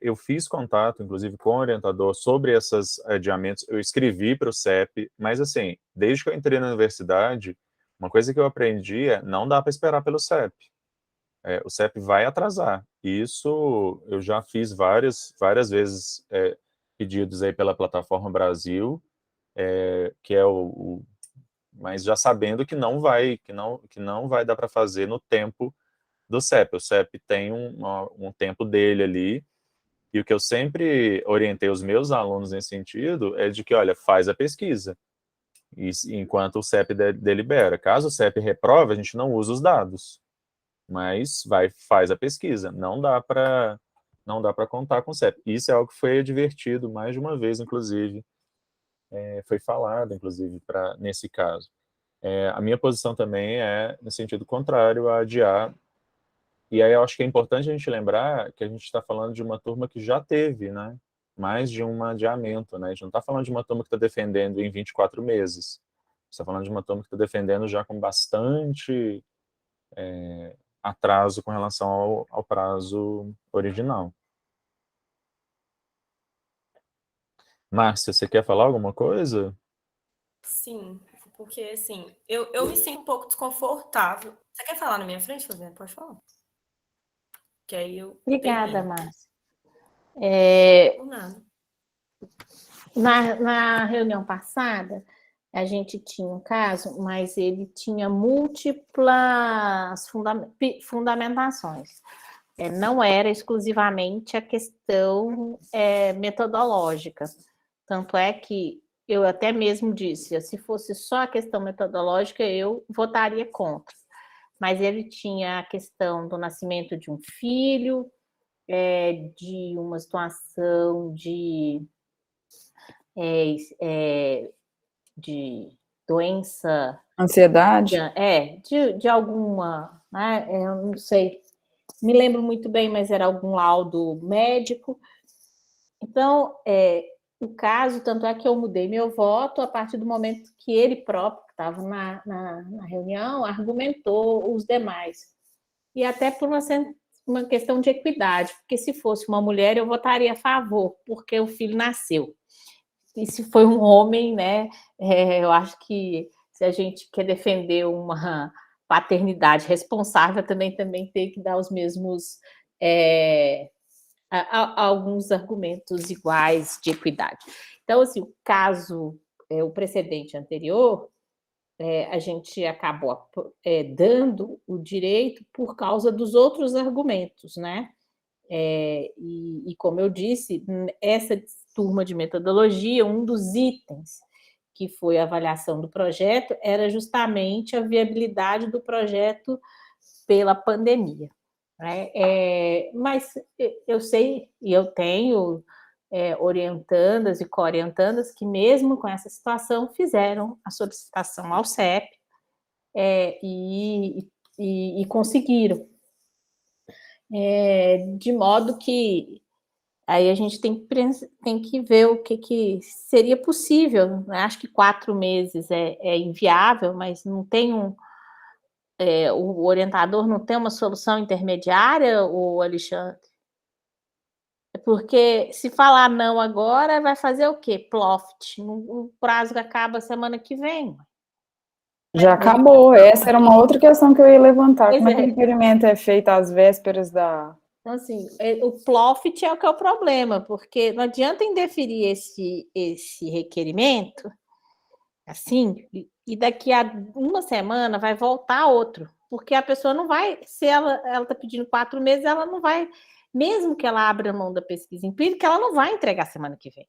Eu fiz contato, inclusive, com o orientador sobre esses adiamentos, eu escrevi para o CEP, mas, assim, desde que eu entrei na universidade, uma coisa que eu aprendi não dá para esperar pelo CEP. O CEP vai atrasar. Isso eu já fiz várias vezes pedidos aí pela Plataforma Brasil, que é mas já sabendo que não vai dar para fazer no tempo do CEP. O CEP tem um tempo dele ali, e o que eu sempre orientei os meus alunos nesse sentido é de que, olha, faz a pesquisa, enquanto o CEP delibera. Caso o CEP reprove, a gente não usa os dados, mas faz a pesquisa. Não dá para contar com o CEP. Isso é algo que foi advertido mais de uma vez, inclusive, foi falado, inclusive, nesse caso. A minha posição também é no sentido contrário a adiar. E aí eu acho que é importante a gente lembrar que a gente está falando de uma turma que já teve, né, mais de um adiamento, né? A gente não está falando de uma turma que está defendendo em 24 meses. A gente está falando de uma turma que está defendendo já com bastante atraso com relação ao prazo original. Márcia, você quer falar alguma coisa? Sim, porque assim, eu me sinto um pouco desconfortável. Você quer falar na minha frente, Flaviane? Pode falar. Que aí eu Obrigada, termino. Márcia. Por nada. Na reunião passada, a gente tinha um caso, mas ele tinha múltiplas fundamentações. Não era exclusivamente a questão metodológica. Tanto é que eu até mesmo disse, se fosse só a questão metodológica, eu votaria contra. Mas ele tinha a questão do nascimento de um filho, de uma situação de doença... Ansiedade? De alguma... eu não sei, me lembro muito bem, mas era algum laudo médico. Então, o caso, tanto é que eu mudei meu voto a partir do momento que ele próprio, que estava na reunião, argumentou os demais. E até por uma questão de equidade, porque se fosse uma mulher, eu votaria a favor, porque o filho nasceu. E se foi um homem, né, eu acho que se a gente quer defender uma paternidade responsável, também tem que dar os mesmos... alguns argumentos iguais de equidade. Então, assim, o caso, o precedente anterior, a gente acabou dando o direito por causa dos outros argumentos, né? E como eu disse, essa turma de metodologia, um dos itens que foi a avaliação do projeto era justamente a viabilidade do projeto pela pandemia. Mas eu sei, e eu tenho orientandas e co-orientandas que, mesmo com essa situação, fizeram a solicitação ao CEP e conseguiram. De modo que aí a gente tem que ver o que seria possível. Acho que 4 meses é inviável, mas não tem o orientador não tem uma solução intermediária, o Alexandre? Porque se falar não agora, vai fazer o quê? Ploft. O prazo acaba semana que vem. Já acabou. Essa era uma outra questão que eu ia levantar. Como é que o requerimento é feito às vésperas da... Então, assim, o Ploft é o que é o problema, porque não adianta indeferir esse requerimento, assim, e daqui a uma semana vai voltar outro, porque a pessoa não vai, se ela está pedindo 4 meses, ela não vai, mesmo que ela abra mão da pesquisa empírica, ela não vai entregar semana que vem,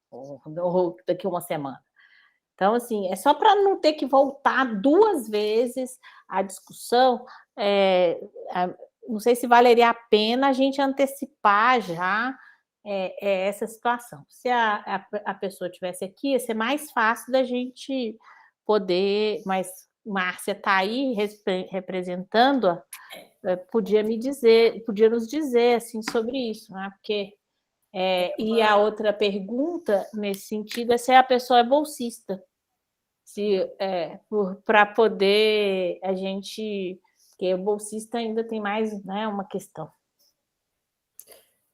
ou daqui a uma semana. Então, assim, é só para não ter que voltar 2 vezes a discussão. não sei se valeria a pena a gente antecipar já essa situação. Se a pessoa estivesse aqui, ia ser mais fácil da gente poder, mas Márcia está aí representando, podia nos dizer assim sobre isso, né? Porque e a outra pergunta nesse sentido é se a pessoa é bolsista, se para poder a gente, porque o bolsista ainda tem mais, né, uma questão.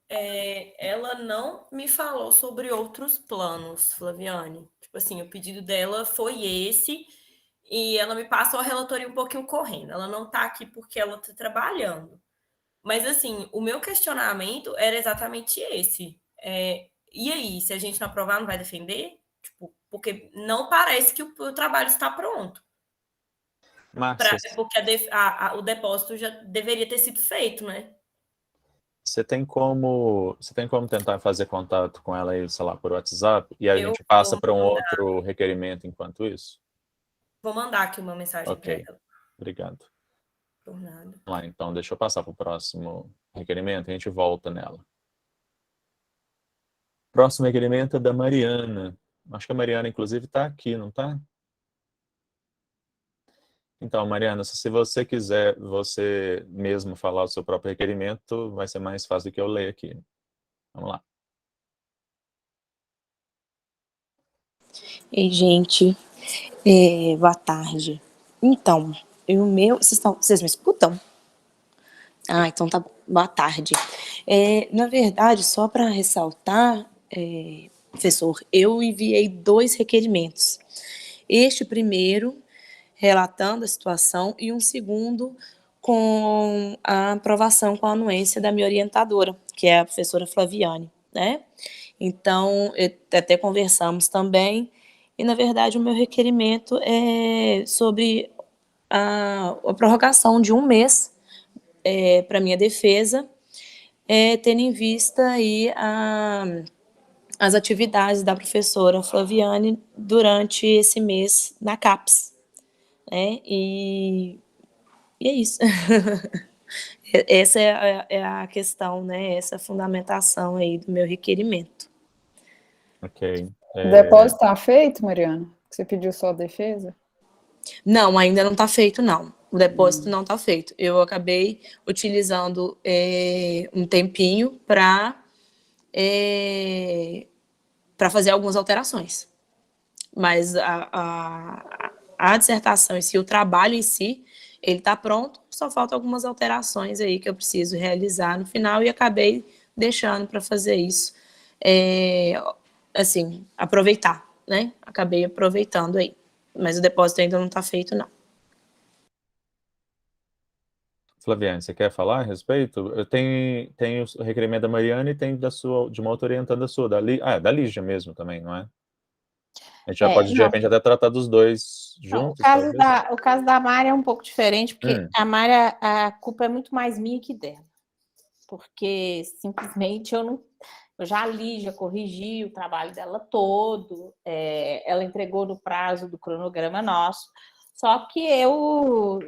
Ela não me falou sobre outros planos, Flaviane. Tipo assim, o pedido dela foi esse, e ela me passou a relatoria um pouquinho correndo. Ela não tá aqui porque ela tá trabalhando. Mas, assim, o meu questionamento era exatamente esse. E aí, se a gente não aprovar, não vai defender? Tipo, porque não parece que o trabalho está pronto. Márcia, Porque o depósito já deveria ter sido feito, né? você tem como tentar fazer contato com ela aí, sei lá, por WhatsApp, e a Eu gente passa vou para um mandar, outro requerimento enquanto isso? vou mandar aqui uma mensagem para Ok, ela. obrigado. Por nada. Vamos lá, então, deixa eu passar para o próximo requerimento, a gente volta nela. Próximo requerimento é da Mariana. Acho que a Mariana, inclusive, está aqui, não está? Então, Mariana, se você quiser você mesmo falar o seu próprio requerimento, vai ser mais fácil do que eu ler aqui. Vamos lá. Ei, gente, boa tarde. Então, vocês me escutam? Ah, então tá bom. Boa tarde. Na verdade, só para ressaltar, professor, eu enviei 2 requerimentos. Este primeiro, relatando a situação, e um segundo com a aprovação com a anuência da minha orientadora, que é a professora Flaviane, né? Então, até conversamos também, e, na verdade, o meu requerimento é sobre a prorrogação de 1 mês para minha defesa, tendo em vista aí as atividades da professora Flaviane durante esse mês na CAPES, né? E é isso. Essa é a questão, né? Essa fundamentação aí do meu requerimento. Ok. O depósito está feito, Mariana? Você pediu só a defesa? Não, ainda não está feito, não. O depósito não está feito. Eu acabei utilizando um tempinho para fazer algumas alterações. Mas a dissertação em si, o trabalho em si, ele está pronto, só faltam algumas alterações aí que eu preciso realizar no final, e acabei deixando para fazer isso, assim, aproveitar, né? Acabei aproveitando aí. Mas o depósito ainda não está feito, não. Flaviane, você quer falar a respeito? Eu tenho o requerimento da Mariana e tem de uma outra orientanda sua, da Lígia mesmo também, não é? A gente já pode, de Não, repente, até tratar dos dois não, juntos, talvez? o caso da Mari é um pouco diferente, porque a Mari, a culpa é muito mais minha que dela. Porque simplesmente eu já li, já corrigi o trabalho dela todo, ela entregou no prazo do cronograma nosso, só que eu,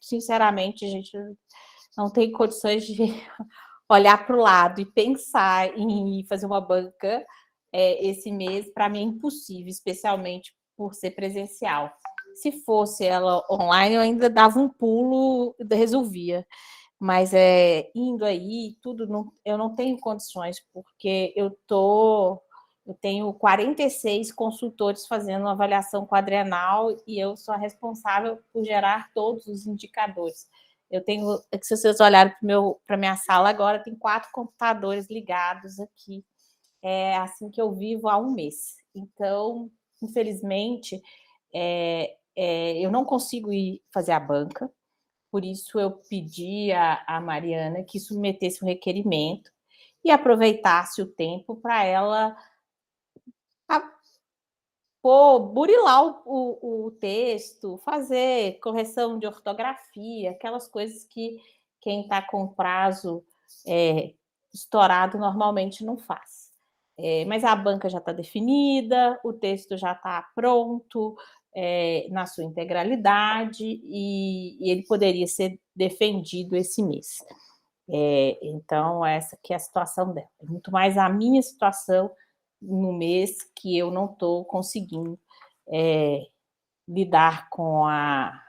sinceramente, a gente não tem condições de olhar para o lado e pensar em fazer uma banca esse mês, para mim é impossível, especialmente por ser presencial. Se fosse ela online, eu ainda dava um pulo e resolvia. Mas indo aí, tudo, eu não tenho condições, porque eu tenho 46 consultores fazendo uma avaliação quadrienal e eu sou a responsável por gerar todos os indicadores. Eu tenho, se vocês olharem para minha sala agora, tem 4 computadores ligados aqui. É assim que eu vivo há 1 mês. Então, infelizmente, eu não consigo ir fazer a banca. Por isso, eu pedi à Mariana que submetesse um requerimento e aproveitasse o tempo para ela burilar o texto, fazer correção de ortografia, aquelas coisas que quem está com prazo estourado normalmente não faz. Mas a banca já está definida, o texto já está pronto, na sua integralidade, e ele poderia ser defendido esse mês. Então, essa que é a situação dela. É muito mais a minha situação no mês que eu não estou conseguindo lidar com a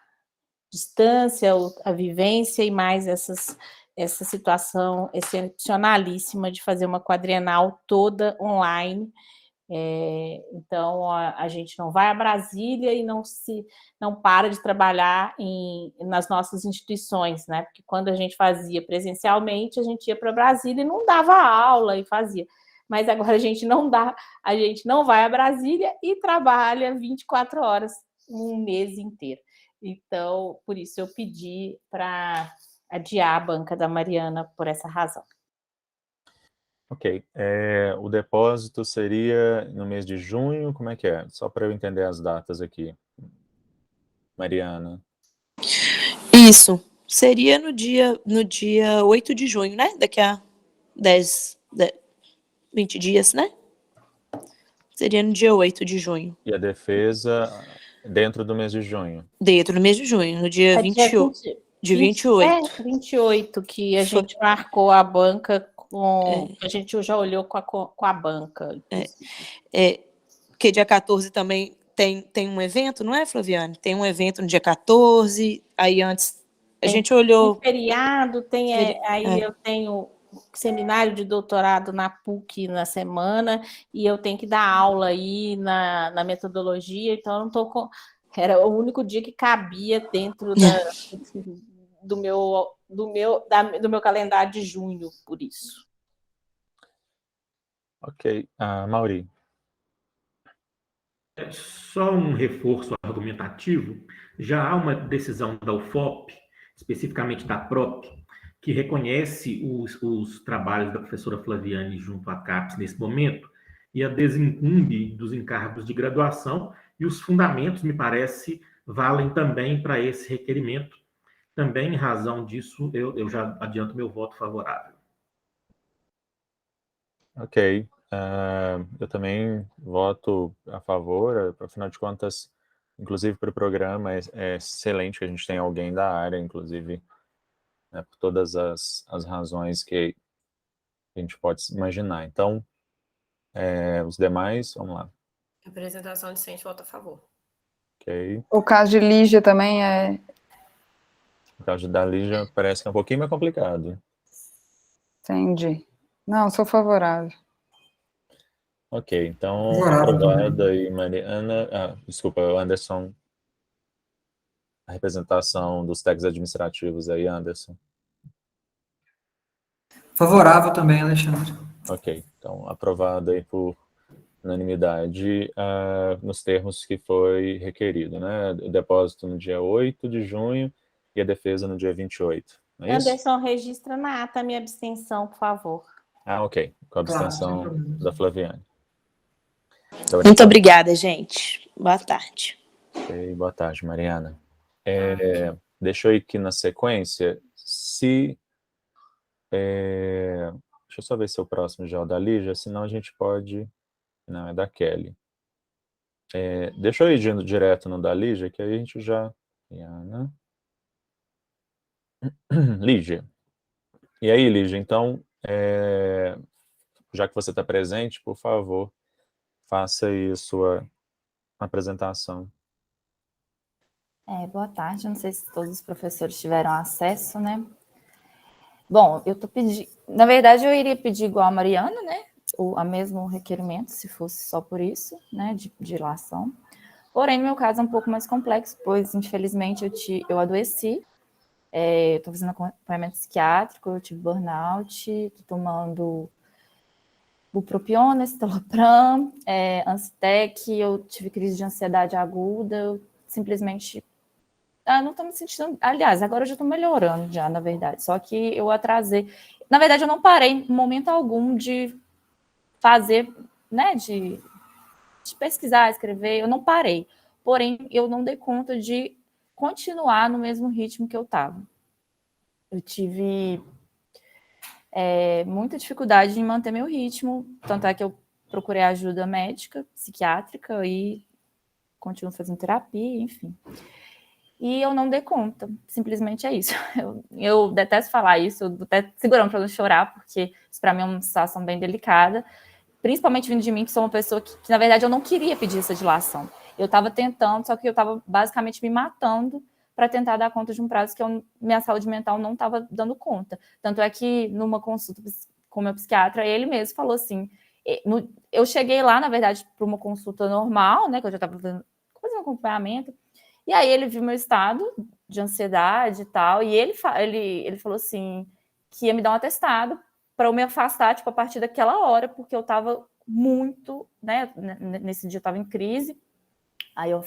distância, a vivência e mais essa situação excepcionalíssima de fazer uma quadrienal toda online. Então, a gente não vai a Brasília e não para de trabalhar nas nossas instituições, né? Porque quando a gente fazia presencialmente, a gente ia para Brasília e não dava aula e fazia. Mas agora a gente não vai a Brasília e trabalha 24 horas um mês inteiro. Então, por isso eu pedi para adiar a banca da Mariana por essa razão. Ok. O depósito seria no mês de junho? Como é que é? Só para eu entender as datas aqui. Mariana. Isso. Seria no dia 8 de junho, né? Daqui a 20 dias, né? Seria no dia 8 de junho. E a defesa dentro do mês de junho? Dentro do mês de junho, no dia 28. De 28. 28 que a gente marcou a banca a gente já olhou com a banca. Porque dia 14 também tem um evento, não é, Flaviane? Tem um evento no dia 14, aí antes a gente olhou... Tem feriado, eu tenho seminário de doutorado na PUC na semana, e eu tenho que dar aula aí na metodologia, então eu não estou com... Era o único dia que cabia dentro do meu calendário de junho, por isso. Ok. Mauri. Só um reforço argumentativo, já há uma decisão da UFOP, especificamente da PROP, que reconhece os trabalhos da professora Flaviane junto à CAPES nesse momento e a desincumbe dos encargos de graduação, e os fundamentos, me parece, valem também para esse requerimento. Também, em razão disso, eu já adianto meu voto favorável. Ok. Eu também voto a favor, afinal de contas, inclusive para o programa, é excelente que a gente tenha alguém da área, inclusive, né, por todas as razões que a gente pode imaginar. Então, os demais, vamos lá. Representação discente, voto a favor. Ok. O caso de Lígia também é... O caso da Lígia parece que é um pouquinho mais complicado. Entendi. Não, sou favorável. Ok, então, Favorável aprovado também. aí, Mariana. Desculpa, Anderson. A representação dos técnicos administrativos aí, Anderson. Favorável também, Alexandre. Ok, então, aprovado aí por unanimidade nos termos que foi requerido, né? O depósito no dia 8 de junho e a defesa no dia 28, não é isso? Anderson, registra na ata a minha abstenção, por favor. Ok, com a abstenção Claro, sem problema. da Flaviane. Então, Muito obrigada, gente. Boa tarde. Ok, boa tarde, Mariana. Deixa eu ir aqui na sequência. Deixa eu só ver se é o próximo já é o da Lígia, senão a gente pode... Não, é da Kelly. Deixa eu ir indo direto no da Lígia, que aí a gente já... Lígia. E aí, Lígia, então, já que você está presente, por favor, faça aí a sua apresentação. Boa tarde, não sei se todos os professores tiveram acesso, né? Bom, eu tô pedindo... Na verdade, eu iria pedir igual a Mariana, né? O mesmo requerimento, se fosse só por isso, né? De ilação. Porém, no meu caso é um pouco mais complexo, pois, infelizmente, eu adoeci. Estou fazendo acompanhamento psiquiátrico, eu tive burnout, estou tomando bupropiona, escitalopram, Anzitec, eu tive crise de ansiedade aguda, eu simplesmente... não estou me sentindo... Aliás, agora eu já estou melhorando já, na verdade, só que eu atrasei. Na verdade, eu não parei em momento algum de fazer, né, de pesquisar, escrever, eu não parei. Porém, eu não dei conta de continuar no mesmo ritmo que eu estava. Eu tive muita dificuldade em manter meu ritmo, tanto é que eu procurei ajuda médica, psiquiátrica, e continuo fazendo terapia, enfim. e eu não dei conta. Simplesmente é isso. Eu detesto falar isso, eu detesto segurando para não chorar, porque isso para mim é uma situação bem delicada, principalmente vindo de mim, que sou uma pessoa que na verdade, eu não queria pedir essa dilação. Eu estava tentando, só que eu estava basicamente me matando para tentar dar conta de um prazo que minha saúde mental não estava dando conta. Tanto é que, numa consulta com o meu psiquiatra, ele mesmo falou assim, eu cheguei lá, na verdade, para uma consulta normal, né, que eu já estava fazendo um acompanhamento, e aí ele viu meu estado de ansiedade e tal, e ele falou assim, que ia me dar um atestado para eu me afastar, tipo, a partir daquela hora, porque eu estava muito, né, nesse dia eu estava em crise, aí eu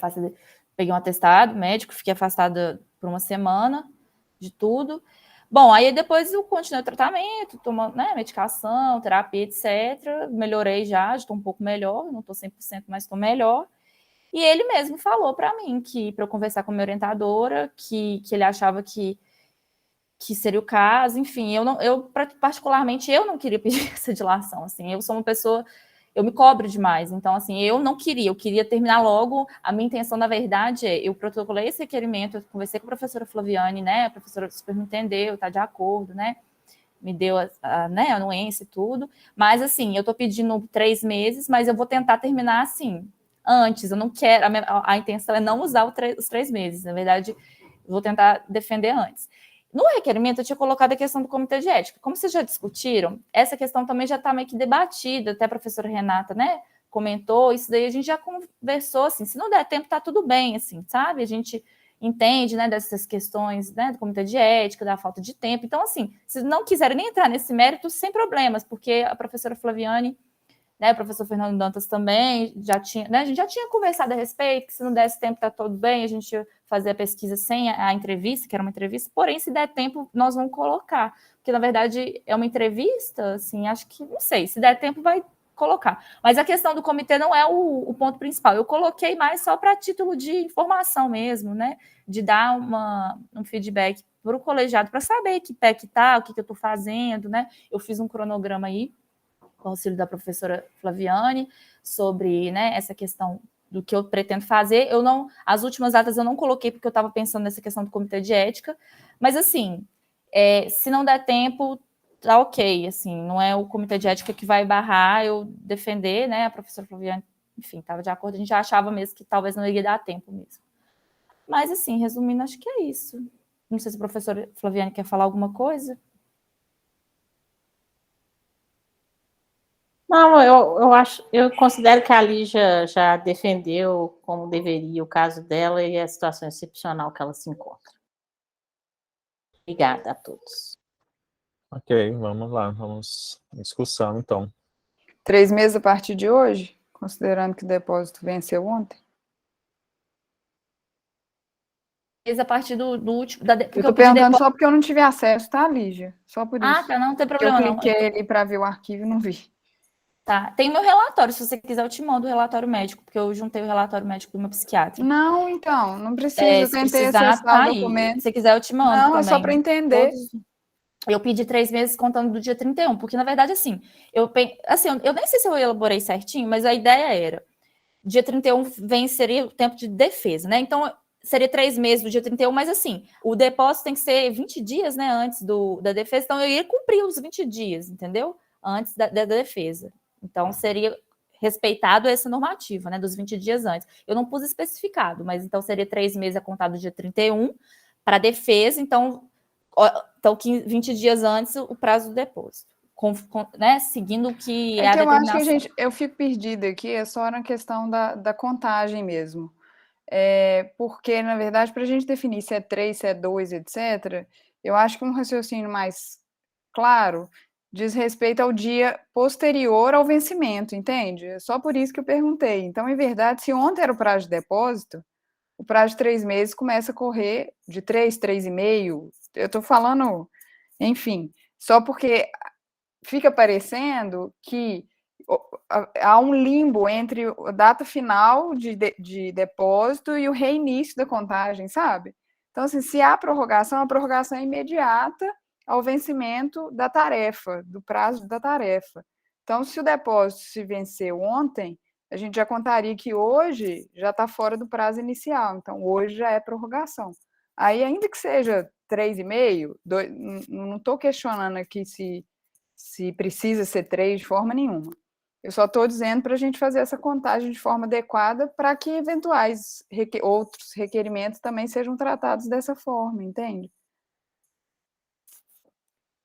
peguei um atestado médico, fiquei afastada por uma semana de tudo. Bom, aí depois eu continuei o tratamento, tomando, né, medicação, terapia, etc. Melhorei já estou um pouco melhor, não estou 100%, mas estou melhor. E ele mesmo falou para mim que para eu conversar com a minha orientadora, que ele achava que seria o caso, enfim, particularmente eu não queria pedir essa dilação, assim, eu sou uma pessoa, eu me cobro demais, então assim, eu não queria, eu queria terminar logo, a minha intenção na verdade eu protocolei esse requerimento, eu conversei com a professora Flaviane, né, a professora super me entendeu, tá de acordo, né, me deu a anuência e tudo, mas assim, eu tô pedindo 3 meses, mas eu vou tentar terminar assim, antes, eu não quero, a intenção é não usar os 3 meses, na verdade, eu vou tentar defender antes. No requerimento, eu tinha colocado a questão do comitê de ética. Como vocês já discutiram, essa questão também já está meio que debatida, até a professora Renata, né, comentou, isso daí a gente já conversou, assim, se não der tempo, tá tudo bem, assim, sabe? A gente entende, né, dessas questões, né, do comitê de ética, da falta de tempo. Então, assim, se não quiserem nem entrar nesse mérito, sem problemas, porque a professora Flaviane, né, o professor Fernando Dantas também, já tinha, né, a gente já tinha conversado a respeito, que se não desse tempo tá tudo bem, a gente ia fazer a pesquisa sem a entrevista, que era uma entrevista, porém, se der tempo, nós vamos colocar, porque, na verdade, é uma entrevista, assim, acho que, não sei, se der tempo, vai colocar. Mas a questão do comitê não é o ponto principal, eu coloquei mais só para título de informação mesmo, né, de dar um feedback para o colegiado, para saber que pé que tá, o que eu estou fazendo, né, eu fiz um cronograma aí, com o auxílio da professora Flaviane, sobre, né, essa questão do que eu pretendo fazer. As últimas datas eu não coloquei porque eu estava pensando nessa questão do comitê de ética, mas assim, se não der tempo, tá ok, assim, não é o comitê de ética que vai barrar eu defender, né, a professora Flaviane, enfim, estava de acordo, a gente já achava mesmo que talvez não ia dar tempo mesmo. Mas assim, resumindo, acho que é isso. Não sei se a professora Flaviane quer falar alguma coisa. Não, eu considero que a Lígia já defendeu como deveria o caso dela e a situação excepcional que ela se encontra. Obrigada a todos. Ok, vamos lá, vamos à discussão, então. 3 meses a partir de hoje, considerando que o depósito venceu ontem? A partir do último... Eu estou perguntando só porque eu não tive acesso, tá, Lígia? Só por isso. Ah, tá, não tem problema não. Eu cliquei ali para ver o arquivo e não vi. Tá, tem meu relatório, se você quiser eu te mando o relatório médico, porque eu juntei o relatório médico do meu psiquiatra. Não, então, não precisa, eu tentei acessar tá o documento. Se você quiser eu te mando não, também. É só para entender. Eu pedi 3 meses contando do dia 31, porque na verdade, assim, eu nem sei se eu elaborei certinho, mas a ideia era, dia 31 seria o tempo de defesa, né? Então, seria 3 meses do dia 31, mas assim, o depósito tem que ser 20 dias, né, antes da defesa, então eu ia cumprir os 20 dias, entendeu? Antes da defesa. Então, seria respeitado essa normativa, né, dos 20 dias antes. Eu não pus especificado, mas então seria 3 meses a contar do dia 31 para defesa, então 20 dias antes o prazo do depósito. Né, seguindo o que é a determinação. Eu acho que eu fico perdida aqui, é só na questão da contagem mesmo. Porque, na verdade, para a gente definir se é 3, se é 2, etc., eu acho que um raciocínio mais claro diz respeito ao dia posterior ao vencimento, entende? É só por isso que eu perguntei. Então, em verdade, se ontem era o prazo de depósito, o prazo de 3 meses começa a correr de 3, 3,5. Eu estou falando, enfim, só porque fica parecendo que há um limbo entre a data final de depósito e o reinício da contagem, sabe? Então, assim, se há prorrogação, a prorrogação é imediata ao vencimento da tarefa, do prazo da tarefa. Então, se o depósito se venceu ontem, a gente já contaria que hoje já está fora do prazo inicial, então hoje já é prorrogação. Aí, ainda que seja 3,5, não estou questionando aqui se precisa ser 3 de forma nenhuma. Eu só estou dizendo para a gente fazer essa contagem de forma adequada para que eventuais outros requerimentos também sejam tratados dessa forma, entende?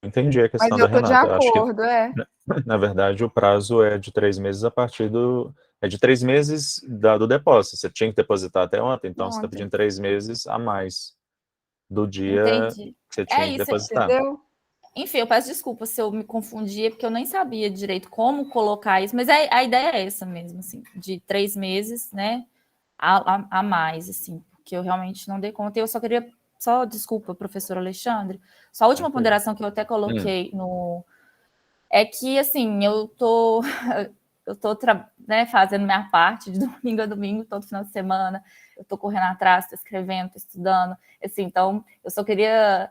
Entendi a Mas questão eu da estou de Renata. Eu acho que, acordo, na verdade, o prazo é de 3 meses a partir do. É de 3 meses do depósito. Você tinha que depositar até ontem, então você está Ontem. pedindo 3 meses a mais do dia Entendi. que você É tinha que isso, depositar. Entendeu? enfim, eu peço desculpa se eu me confundia, porque eu nem sabia direito como colocar isso, mas a ideia é essa mesmo, assim, de 3 meses, né, a mais, assim, porque eu realmente não dei conta. E eu só queria, desculpa, professor Alexandre, só a última Tranquilo. ponderação que eu até coloquei é que, assim, eu tô né, fazendo minha parte de domingo a domingo, todo final de semana, eu tô correndo atrás, tô escrevendo, tô estudando, assim, então eu só queria,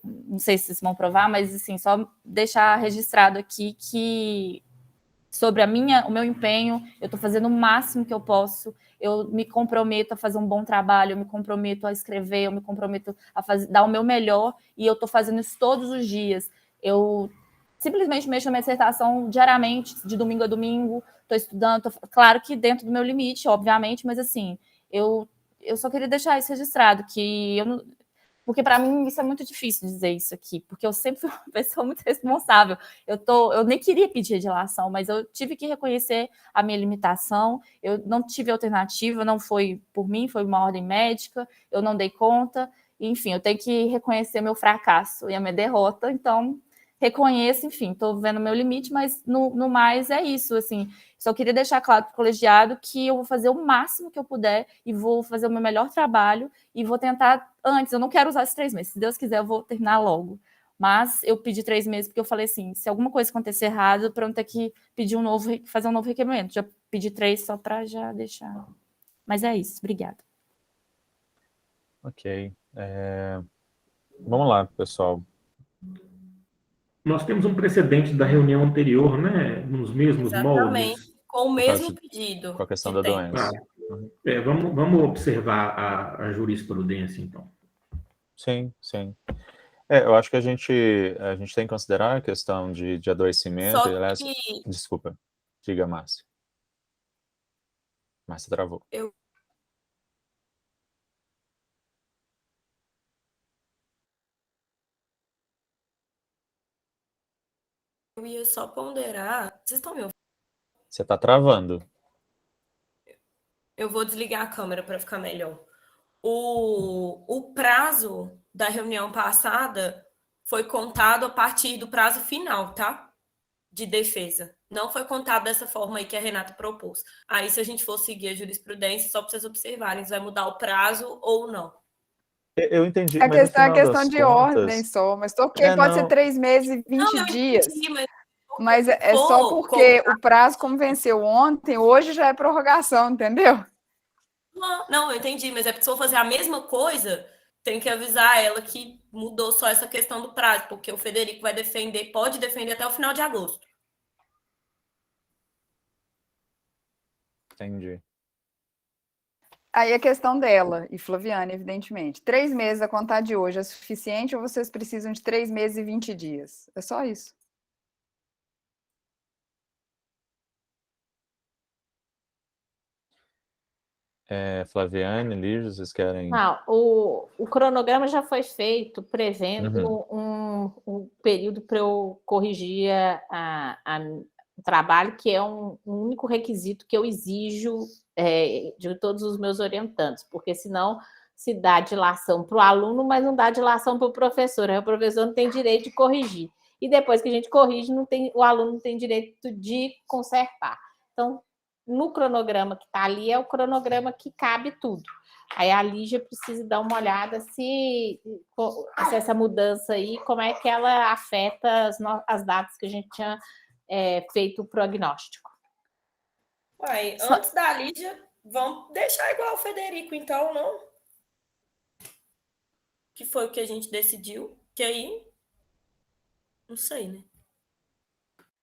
não sei se vocês vão provar, mas assim, só deixar registrado aqui que sobre o meu empenho, eu estou fazendo o máximo que eu posso, eu me comprometo a fazer um bom trabalho, eu me comprometo a escrever, eu me comprometo a dar o meu melhor, e eu estou fazendo isso todos os dias. Eu simplesmente mexo na minha dissertação diariamente, de domingo a domingo, estou estudando, claro que dentro do meu limite, obviamente, mas assim, eu só queria deixar isso registrado, que eu não, porque para mim isso é muito difícil dizer isso aqui, porque eu sempre fui uma pessoa muito responsável. Eu nem queria pedir dilação, mas eu tive que reconhecer a minha limitação. Eu não tive alternativa, não foi por mim, foi uma ordem médica, eu não dei conta. Enfim, eu tenho que reconhecer meu fracasso e a minha derrota, então reconheço, enfim, estou vendo meu limite, mas no mais é isso, assim, só queria deixar claro para o colegiado que eu vou fazer o máximo que eu puder e vou fazer o meu melhor trabalho e vou tentar antes, eu não quero usar esses 3 meses, se Deus quiser eu vou terminar logo, mas eu pedi 3 meses porque eu falei assim, se alguma coisa acontecer errado, para não ter que pedir fazer um novo requerimento, já pedi 3 só para já deixar, mas é isso, obrigada. Ok. Vamos lá, pessoal. Nós temos um precedente da reunião anterior, né? Nos mesmos Exatamente, moldes. com o Por causa mesmo com pedido a questão de da tempo. doença. Vamos observar a jurisprudência, então. Sim, sim. Eu acho que a gente tem que considerar a questão de adoecimento. Só Aliás, que desculpa. Diga, Márcia. Márcia travou. eu ia só ponderar. Vocês estão me ouvindo? Você está travando. Eu vou desligar a câmera para ficar melhor. O prazo da reunião passada foi contado a partir do prazo final, tá? De defesa. Não foi contado dessa forma aí que a Renata propôs. Aí, se a gente for seguir a jurisprudência, só para vocês observarem se vai mudar o prazo ou não. Eu entendi, A mas no questão é final questão das de ordem contas. só, mas ok, pode ser Não. 3 meses e Não, 20 eu dias. entendi, mas Mas é só porque o prazo, como venceu ontem, hoje já é prorrogação, entendeu? Não, eu entendi, mas é porque se eu fazer a mesma coisa, tem que avisar ela que mudou só essa questão do prazo, porque o Federico vai defender, pode defender até o final de agosto. Entendi. Aí a questão dela e Flaviana, evidentemente. 3 meses a contar de hoje é suficiente ou vocês precisam de 3 meses e 20 dias? É só isso. Flaviane, Lígia, vocês querem. Não, o cronograma já foi feito prevendo um período para eu corrigir o trabalho, que é um único requisito que eu exijo de todos os meus orientantes, porque senão se dá dilação para o aluno, mas não dá dilação para o professor. Aí o professor não tem direito de corrigir. E depois que a gente corrige, o aluno não tem direito de consertar. Então, no cronograma que está ali, é o cronograma que cabe tudo. Aí a Lígia precisa dar uma olhada se essa mudança aí, como é que ela afeta as datas que a gente tinha feito o prognóstico. Uai, antes da Lídia, vamos deixar igual o Federico, então, não? Que foi o que a gente decidiu, que aí, não sei, né?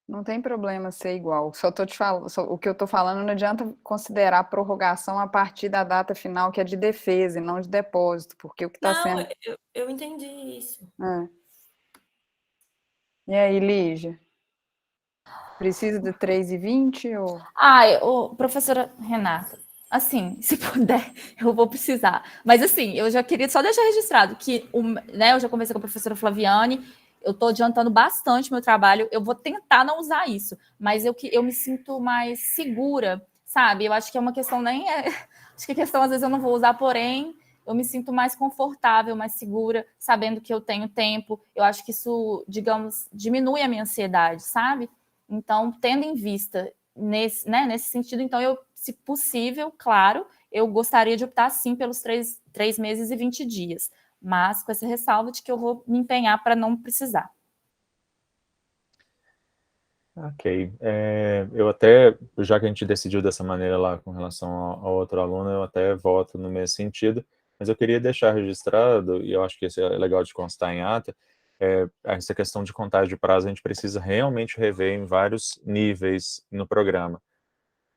Não tem problema ser igual. Só tô te falando, o que eu tô falando não adianta considerar a prorrogação a partir da data final, que é de defesa e não de depósito, porque o que está Não, sendo. eu entendi isso. É. E aí, Lígia? Precisa de 3h20 ou. Professora Renata, assim, se puder, eu vou precisar. Mas assim, eu já queria só deixar registrado que né, eu já conversei com a professora Flaviane, eu estou adiantando bastante meu trabalho, eu vou tentar não usar isso, mas eu me sinto mais segura, sabe? Eu acho que é uma questão nem é. Acho que a questão, às vezes, eu não vou usar, porém, eu me sinto mais confortável, mais segura, sabendo que eu tenho tempo. Eu acho que isso, digamos, diminui a minha ansiedade, sabe? Então, tendo em vista nesse sentido, então, se possível, claro, eu gostaria de optar, sim, pelos 3 meses e 20 dias, mas com essa ressalva de que eu vou me empenhar para não precisar. Ok. Eu até, já que a gente decidiu dessa maneira lá com relação ao outro aluno, eu até voto no mesmo sentido, mas eu queria deixar registrado, e eu acho que isso é legal de constar em ata, essa questão de contagem de prazo a gente precisa realmente rever em vários níveis no programa.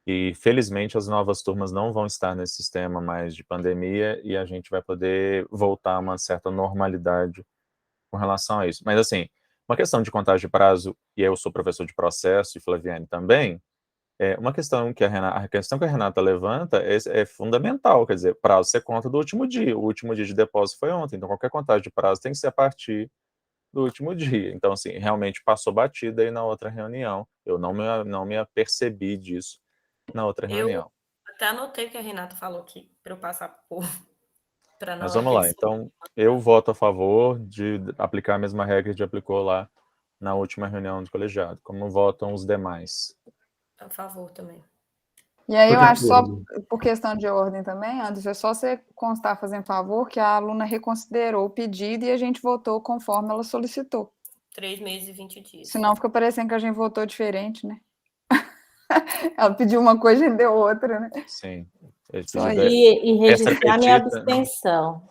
E, felizmente, as novas turmas não vão estar nesse sistema mais de pandemia e a gente vai poder voltar a uma certa normalidade com relação a isso. Mas, assim, uma questão de contagem de prazo, e eu sou professor de processo, e Flaviane também, uma questão que a questão que a Renata levanta é fundamental, quer dizer, prazo você conta do último dia, o último dia de depósito foi ontem, então qualquer contagem de prazo tem que ser a partir do último dia. Então, assim, realmente passou batida aí na outra reunião, eu não me apercebi disso na outra Eu reunião. até anotei o que a Renata falou aqui, para eu passar para Mas não vamos lá, aperceber. então eu voto a favor de aplicar a mesma regra que a gente aplicou lá na última reunião do colegiado. Como votam os demais? A favor também. E aí, Tô eu de acho só, acordo. por questão de ordem também, Anderson, é só você constar fazendo favor que a aluna reconsiderou o pedido e a gente votou conforme ela solicitou. 3 meses e 20 dias. Senão fica parecendo que a gente votou diferente, né? Ela pediu uma coisa e a gente deu outra, né? Sim. Só isso. E Extra registrar minha petita, abstenção.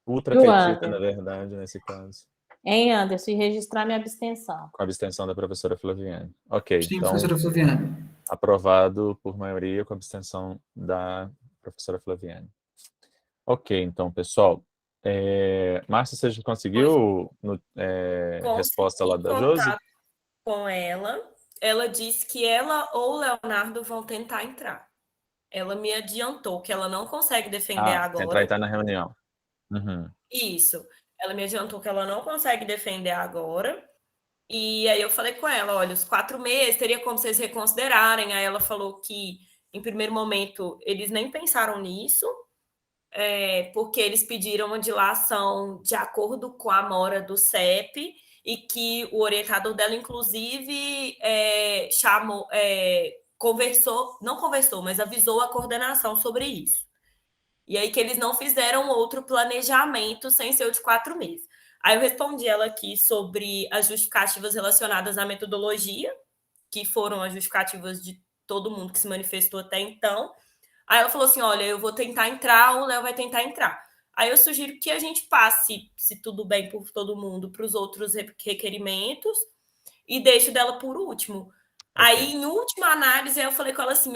ultra Viu, petita, na Anderson? verdade, nesse caso, Hein, Anderson? E registrar minha abstenção. com a abstenção da professora Flaviane. Ok, Sim, então professora Flaviane. aprovado por maioria com a abstenção da professora Flaviane. Ok, então, pessoal, Márcia, você já conseguiu resposta lá Consegui da Josi? contato com ela. Ela disse que ela ou o Leonardo vão tentar entrar. Ela me adiantou que ela não consegue defender Tentar agora. entrar na reunião. Uhum. Isso. Ela me adiantou que ela não consegue defender agora. E aí eu falei com ela, olha, os 4 meses, teria como vocês reconsiderarem. Aí ela falou que, em primeiro momento, eles nem pensaram nisso, porque eles pediram uma dilação de acordo com a mora do CEP e que o orientador dela, inclusive, não conversou, mas avisou a coordenação sobre isso. E aí que eles não fizeram outro planejamento sem ser o de 4 meses. Aí eu respondi ela aqui sobre as justificativas relacionadas à metodologia, que foram as justificativas de todo mundo que se manifestou até então. Aí ela falou assim: olha, eu vou tentar entrar, o Léo vai tentar entrar. Aí eu sugiro que a gente passe, se tudo bem por todo mundo, para os outros requerimentos e deixe dela por último. Aí, em última análise, eu falei com ela assim: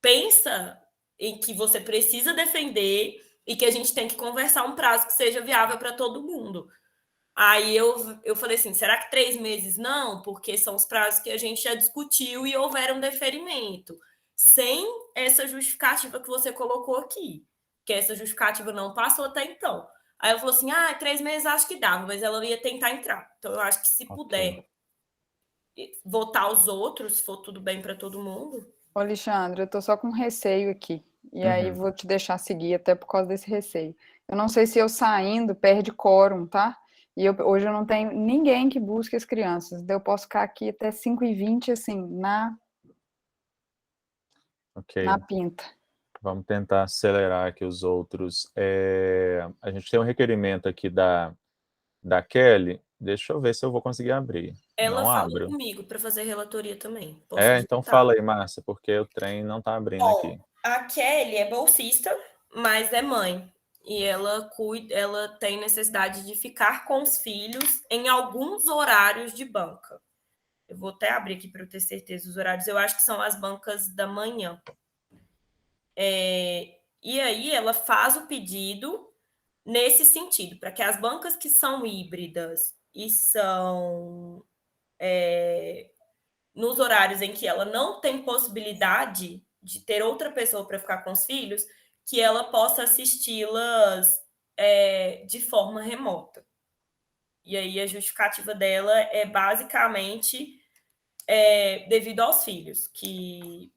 pensa em que você precisa defender e que a gente tem que conversar um prazo que seja viável para todo mundo. Aí eu falei assim, será que 3 meses não? Porque são os prazos que a gente já discutiu e houveram deferimento. Sem essa justificativa que você colocou aqui. Que essa justificativa não passou até então. Aí ela falou assim, 3 meses acho que dava, mas ela ia tentar entrar. Então eu acho que se puder votar os outros, se for tudo bem para todo mundo. Ô, Alexandre, eu tô só com receio aqui. E aí vou te deixar seguir até por causa desse receio. Eu não sei se eu saindo perde quórum, tá? E hoje eu não tenho ninguém que busque as crianças. Então eu posso ficar aqui até 5h20, assim, na pinta. Vamos tentar acelerar aqui os outros. A gente tem um requerimento aqui da Kelly. Deixa eu ver se eu vou conseguir abrir. Ela Não falou abro. comigo para fazer relatoria também. Posso Então digitar? fala aí, Márcia, porque o trem não está abrindo aqui. A Kelly é bolsista, mas é mãe. E ela tem necessidade de ficar com os filhos em alguns horários de banca. Eu vou até abrir aqui para eu ter certeza dos horários. Eu acho que são as bancas da manhã. E aí ela faz o pedido nesse sentido, para que as bancas que são híbridas e são nos horários em que ela não tem possibilidade de ter outra pessoa para ficar com os filhos, que ela possa assisti-las de forma remota. E aí a justificativa dela é basicamente devido aos filhos, que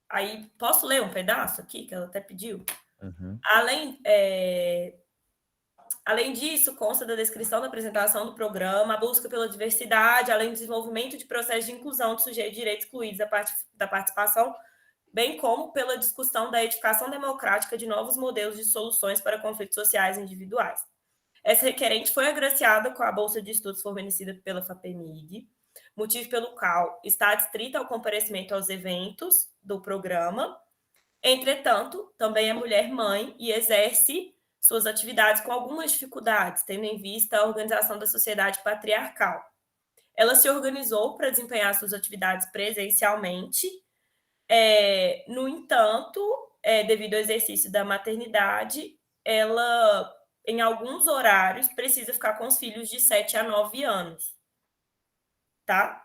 aí posso ler um pedaço aqui que ela até pediu? Uhum. Além disso, consta da descrição da apresentação do programa, a busca pela diversidade, além do desenvolvimento de processos de inclusão de sujeitos de direitos excluídos da participação, bem como pela discussão da edificação democrática de novos modelos de soluções para conflitos sociais individuais. Essa requerente foi agraciada com a Bolsa de Estudos fornecida pela FAPEMIG, motivo pelo qual está adstrita ao comparecimento aos eventos do programa. Entretanto, também é mulher-mãe e exerce suas atividades com algumas dificuldades, tendo em vista a organização da sociedade patriarcal. Ela se organizou para desempenhar suas atividades presencialmente, no entanto, devido ao exercício da maternidade, ela, em alguns horários, precisa ficar com os filhos de 7 a 9 anos. Tá?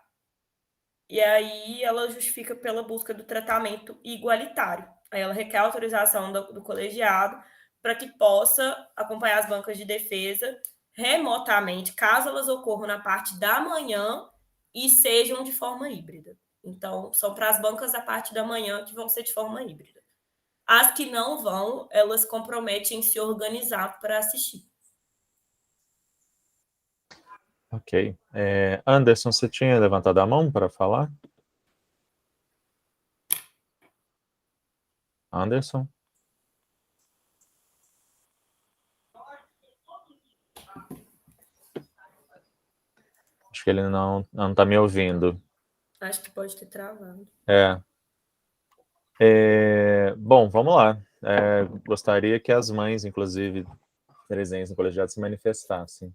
E aí ela justifica pela busca do tratamento igualitário. Aí ela requer a autorização do colegiado para que possa acompanhar as bancas de defesa remotamente, caso elas ocorram na parte da manhã e sejam de forma híbrida. Então, são para as bancas da parte da manhã que vão ser de forma híbrida. As que não vão, elas comprometem em se organizar para assistir. Ok. Anderson, você tinha levantado a mão para falar? Anderson? Acho que ele não está me ouvindo. Acho que pode ter travado. Bom, vamos lá. Gostaria que as mães, inclusive, presentes no colegiado, se manifestassem.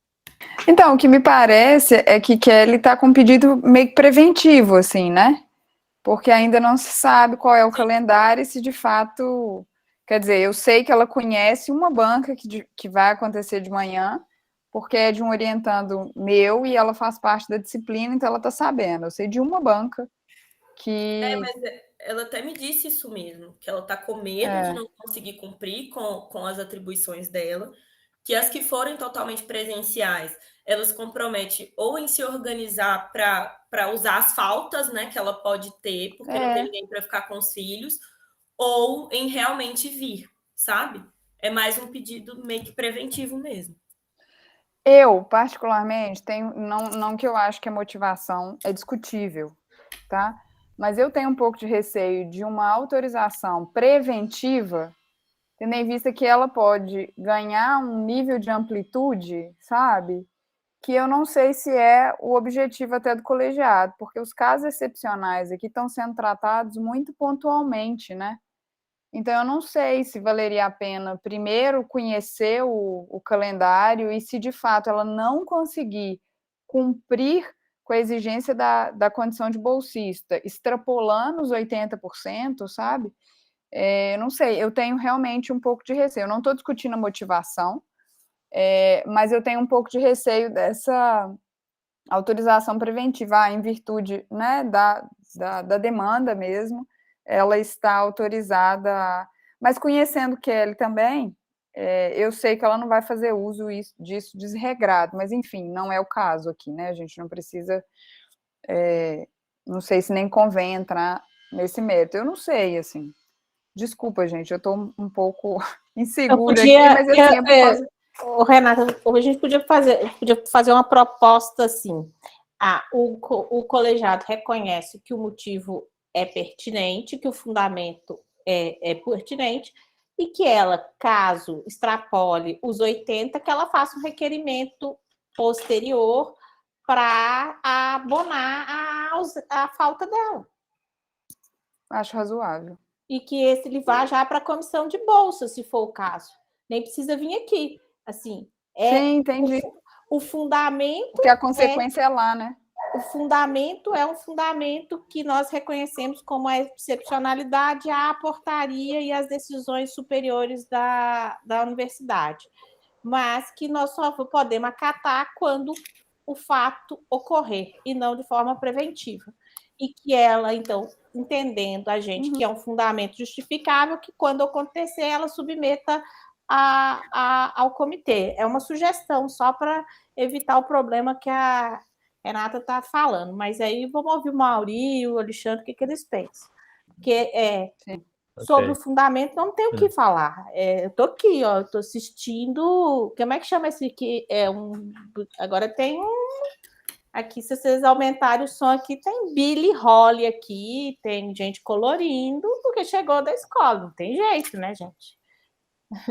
Então, o que me parece é que Kelly está com um pedido meio que preventivo, assim, né? Porque ainda não se sabe qual é o calendário e se de fato... Quer dizer, eu sei que ela conhece uma banca que vai acontecer de manhã, porque é de um orientando meu e ela faz parte da disciplina, então ela está sabendo. Eu sei de uma banca que... Mas ela até me disse isso mesmo, que ela está com medo de não conseguir cumprir com as atribuições dela, que as que forem totalmente presenciais, elas comprometem ou em se organizar para usar as faltas, né, que ela pode ter, porque não tem ninguém para ficar com os filhos, ou em realmente vir, sabe? É mais um pedido meio que preventivo mesmo. Eu, particularmente, tenho, não que eu acho que a motivação é discutível, tá? Mas eu tenho um pouco de receio de uma autorização preventiva, tendo em vista que ela pode ganhar um nível de amplitude, sabe? Que eu não sei se é o objetivo até do colegiado, porque os casos excepcionais aqui estão sendo tratados muito pontualmente, né? Então, eu não sei se valeria a pena, primeiro, conhecer o calendário e se, de fato, ela não conseguir cumprir com a exigência da condição de bolsista, extrapolando os 80%, sabe? Não sei, eu tenho realmente um pouco de receio. Eu não estou discutindo a motivação, mas eu tenho um pouco de receio dessa autorização preventiva, em virtude, né, da demanda mesmo, ela está autorizada, mas conhecendo Kelly também, eu sei que ela não vai fazer uso disso desregrado, mas enfim, não é o caso aqui, né, a gente não precisa, não sei se nem convém entrar nesse mérito, eu não sei, assim, desculpa, gente, eu estou um pouco insegura aqui, mas assim, é por causa... Renata, a gente podia fazer uma proposta assim, o colegiado reconhece que o motivo é pertinente, que o fundamento é pertinente, e que ela, caso extrapole os 80, que ela faça um requerimento posterior para abonar a falta dela. Acho razoável. E que ele vá já para a comissão de bolsa, se for o caso. Nem precisa vir aqui. Assim, sim, entendi. O fundamento... Porque a consequência é lá, né? o fundamento é um fundamento que nós reconhecemos como a excepcionalidade, a portaria e as decisões superiores da universidade, mas que nós só podemos acatar quando o fato ocorrer e não de forma preventiva. E que ela, então, entendendo a gente que é um fundamento justificável, que quando acontecer ela submeta ao comitê. É uma sugestão só para evitar o problema que a Renata está falando, mas aí vamos ouvir o Mauri e o Alexandre, o que eles pensam. Porque sobre o fundamento não tem o que falar. Eu estou aqui, ó, estou assistindo. Como é que chama esse aqui? Agora tem um. Aqui, se vocês aumentarem o som aqui, tem Billy Holly aqui, tem gente colorindo, porque chegou da escola. Não tem jeito, né, gente?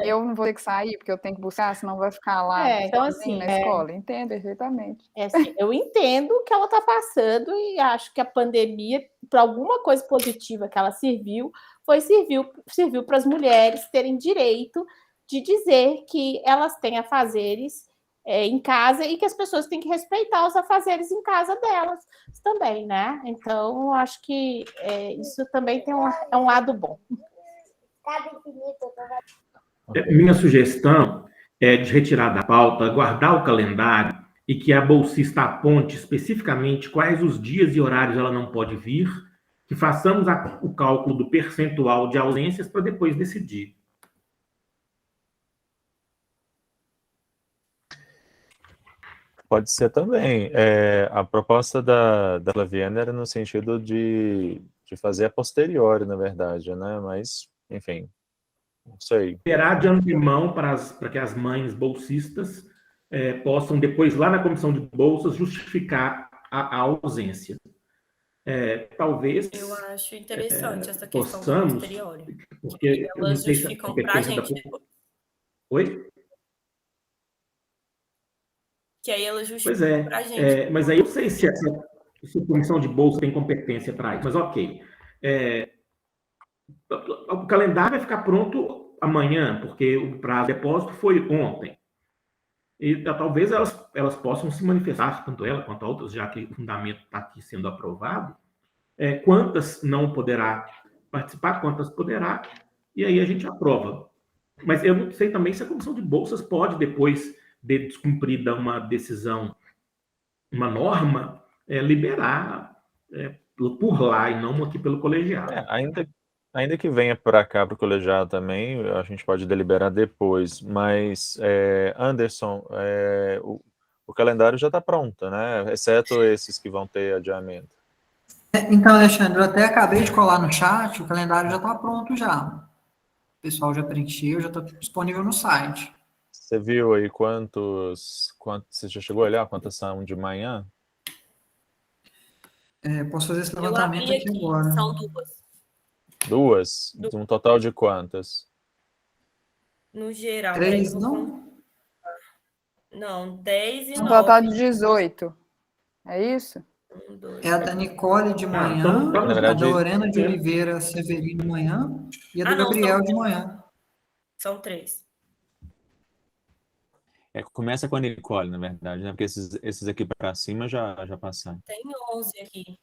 Eu não vou ter que sair, porque eu tenho que buscar, senão vai ficar lá então, assim, na escola. Entendo perfeitamente. Assim, eu entendo o que ela está passando e acho que a pandemia, para alguma coisa positiva que ela serviu para as mulheres terem direito de dizer que elas têm afazeres em casa e que as pessoas têm que respeitar os afazeres em casa delas também, né? Então, acho que isso também tem um lado bom. Minha sugestão é de retirar da pauta, guardar o calendário e que a bolsista aponte especificamente quais os dias e horários ela não pode vir, que façamos o cálculo do percentual de ausências para depois decidir. Pode ser também. A proposta da Flaviana era no sentido de fazer a posteriori, na verdade, né? Mas, enfim, não sei. Esperar de antemão para que as mães bolsistas possam depois, lá na comissão de bolsas, justificar a ausência. Talvez... Eu acho interessante essa questão possamos, posteriori. porque elas justificam para a gente depois. Oi? Que aí elas justificam para a gente. Mas aí eu não sei se a comissão de bolsa tem competência para isso, mas ok. O calendário vai ficar pronto amanhã, porque o prazo de depósito foi ontem. E talvez elas possam se manifestar, tanto ela quanto outras, já que o fundamento está aqui sendo aprovado, quantas não poderá participar, quantas poderá, e aí a gente aprova. Mas eu não sei também se a comissão de bolsas pode, depois de descumprida uma decisão, uma norma, liberar por lá e não aqui pelo colegiado. Ainda que venha para cá, para o colegiado também, a gente pode deliberar depois, mas, Anderson, o calendário já está pronto, né? Exceto esses que vão ter adiamento. Então, Alexandre, eu até acabei de colar no chat, o calendário já está pronto já. O pessoal já preencheu, já está disponível no site. Você viu aí quantos você já chegou a olhar quantas são de manhã? Posso fazer esse levantamento aqui agora. São duas. Duas? Um total de quantas? No geral. 3, não? Não, 10 e 9. Um total de 18. É isso? É a da Nicole de manhã, na verdade, a da Lorena de Oliveira Severino de manhã e a do Gabriel de manhã. São 3. Começa com a Nicole, na verdade, né? Porque esses aqui para cima já passaram. Tem 11 aqui.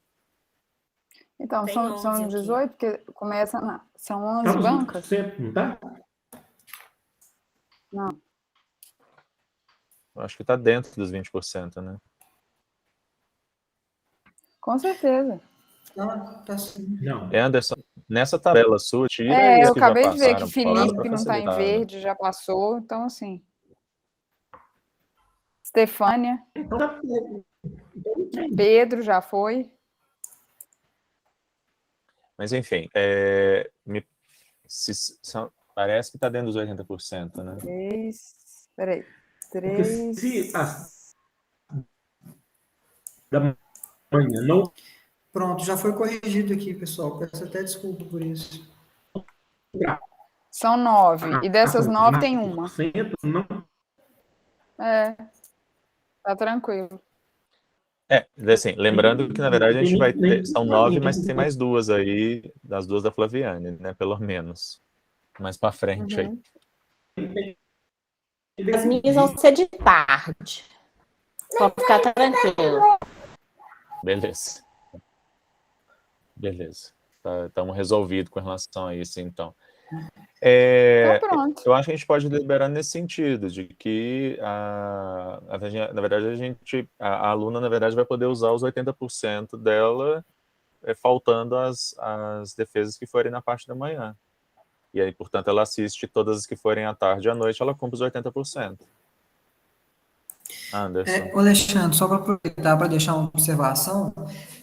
Então, Tem são 11 18, porque começa são 11 Tá nos bancas? 20%, não tá? Não. Eu acho que está dentro dos 20%, né? Com certeza. Tá sim. Não. Anderson, nessa tabela sua, tira Eu os que já acabei de ver que passaram, por favor, Felipe pra não está em facilitar, né? verde, já passou, então assim. Stefânia, Então, tá... Pedro já foi. Mas, enfim, parece que está dentro dos 80%, né? 3, peraí. Porque 3. se da manhã não... Pronto, já foi corrigido aqui, pessoal. Peço até desculpa por isso. São 9. E dessas 9 tem uma. Não... Tá tranquilo. Assim, lembrando que, na verdade, a gente vai ter... São 9, mas tem mais duas aí, das duas da Flaviane, né? Pelo menos. Mais para frente aí. As minhas vão ser de tarde. Pode ficar tranquilo. Beleza. Beleza. Estamos resolvidos com relação a isso, então. Então, pronto. Eu acho que a gente pode deliberar nesse sentido, de que, na verdade, a aluna, na verdade, vai poder usar os 80% dela, faltando as defesas que forem na parte da manhã. E aí, portanto, ela assiste todas as que forem à tarde e à noite, ela cumpre os 80%. Anderson. Alexandre, só para aproveitar para deixar uma observação,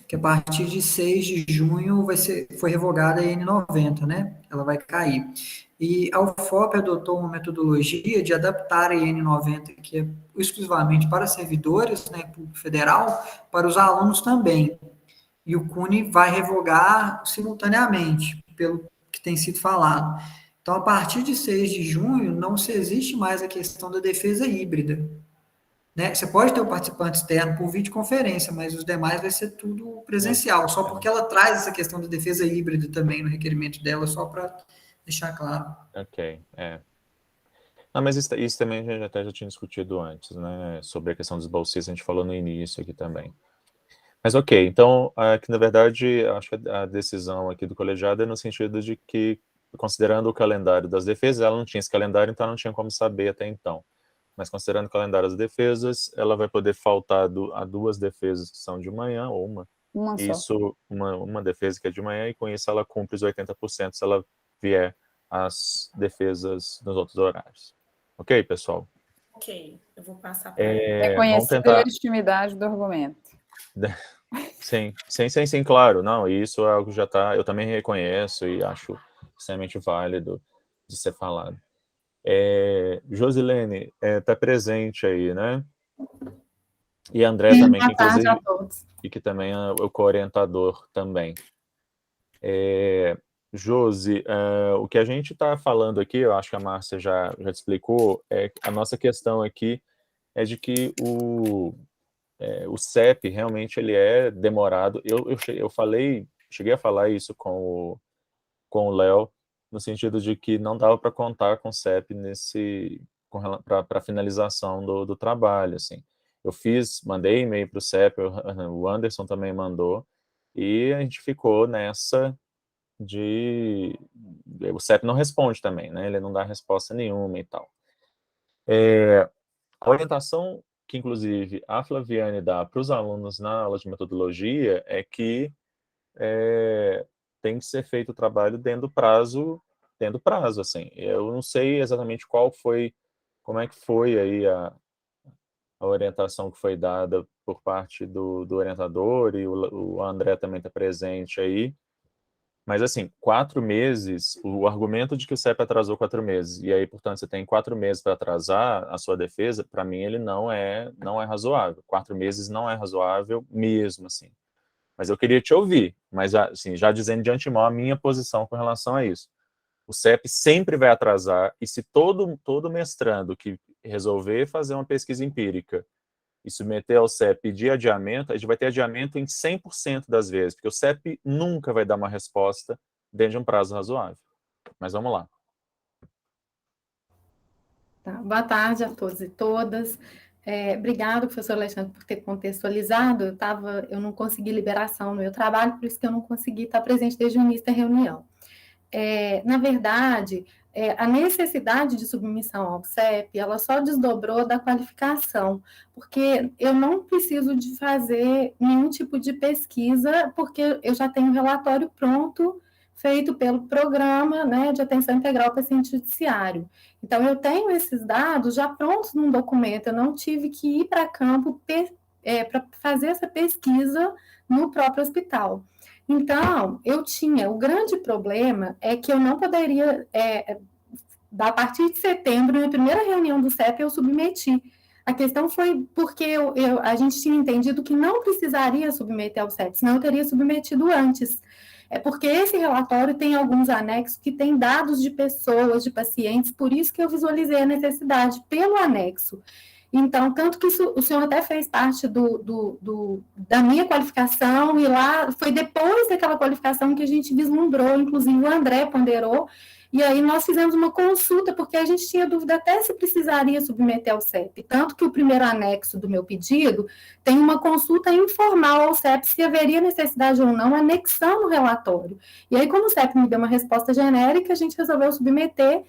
que a partir de 6 de junho foi revogada a N90, né? Ela vai cair. E a UFOP adotou uma metodologia de adaptar a N90, que é exclusivamente para servidores, né, público federal, para os alunos também. E o CUNE vai revogar simultaneamente, pelo que tem sido falado. Então, a partir de 6 de junho, não se existe mais a questão da defesa híbrida. Né? Você pode ter o participante externo por videoconferência, mas os demais vai ser tudo presencial, só porque ela traz essa questão da defesa híbrida também no requerimento dela, só para deixar claro. Ok, Não, mas isso também a gente até já tinha discutido antes, né? Sobre a questão dos bolsistas, a gente falou no início aqui também. Mas ok, então, aqui, na verdade, acho que a decisão aqui do colegiado é no sentido de que, considerando o calendário das defesas, ela não tinha esse calendário, então não tinha como saber até então. Mas considerando o calendário das defesas, ela vai poder faltar a 2 defesas que são de manhã, ou uma. Isso, uma defesa que é de manhã, e com isso ela cumpre os 80% se ela vier as defesas nos outros horários. Ok, pessoal? Ok, eu vou passar para Reconhecer a legitimidade do argumento. Sim, claro. Não, isso é algo que já está, eu também reconheço e acho extremamente válido de ser falado. Josilene, está presente aí, né? E André também, que inclusive, a todos. E que também é o co-orientador também. Josi, o que a gente está falando aqui, eu acho que a Márcia já te explicou, a nossa questão aqui é de que o CEP realmente ele é demorado. Eu cheguei a falar isso com o Léo, no sentido de que não dava para contar com o CEP para a finalização do trabalho, assim. Mandei e-mail para o CEP, o Anderson também mandou, e a gente ficou nessa o CEP não responde também, né? Ele não dá resposta nenhuma e tal. A orientação que, inclusive, a Flaviane dá para os alunos na aula de metodologia é que tem que ser feito o trabalho dentro do prazo, assim. Eu não sei exatamente como é que foi aí a orientação que foi dada por parte do orientador, e o André também está presente aí. Mas, assim, 4 meses, o argumento de que o CEP atrasou 4 meses, e aí, portanto, você tem 4 meses para atrasar a sua defesa, para mim ele não é razoável. 4 meses não é razoável mesmo, assim. Mas eu queria te ouvir, mas, assim, já dizendo de antemão a minha posição com relação a isso. O CEP sempre vai atrasar, e se todo mestrando que resolver fazer uma pesquisa empírica e submeter ao CEP pedir adiamento, a gente vai ter adiamento em 100% das vezes, porque o CEP nunca vai dar uma resposta dentro de um prazo razoável. Mas vamos lá. Tá. Boa tarde a todos e todas. Obrigado, professor Alexandre, por ter contextualizado. Eu não consegui liberação no meu trabalho, por isso que eu não consegui estar presente desde o início da reunião. Na verdade, a necessidade de submissão ao CEP, ela só desdobrou da qualificação, porque eu não preciso de fazer nenhum tipo de pesquisa, porque eu já tenho um relatório pronto, feito pelo programa, né, de atenção integral ao paciente judiciário. Então, eu tenho esses dados já prontos num documento, eu não tive que ir para campo para fazer essa pesquisa no próprio hospital. Então, o grande problema é que eu não poderia, a partir de setembro, na primeira reunião do CEP, eu submeti. A questão foi porque a gente tinha entendido que não precisaria submeter ao CEP, senão eu teria submetido antes. É porque esse relatório tem alguns anexos que tem dados de pessoas, de pacientes, por isso que eu visualizei a necessidade pelo anexo. Então, tanto que o senhor até fez parte da minha qualificação, e lá foi depois daquela qualificação que a gente vislumbrou, inclusive o André ponderou, E aí nós fizemos uma consulta, porque a gente tinha dúvida até se precisaria submeter ao CEP. Tanto que o primeiro anexo do meu pedido tem uma consulta informal ao CEP se haveria necessidade ou não, anexando o relatório. E aí, como o CEP me deu uma resposta genérica, a gente resolveu submeter,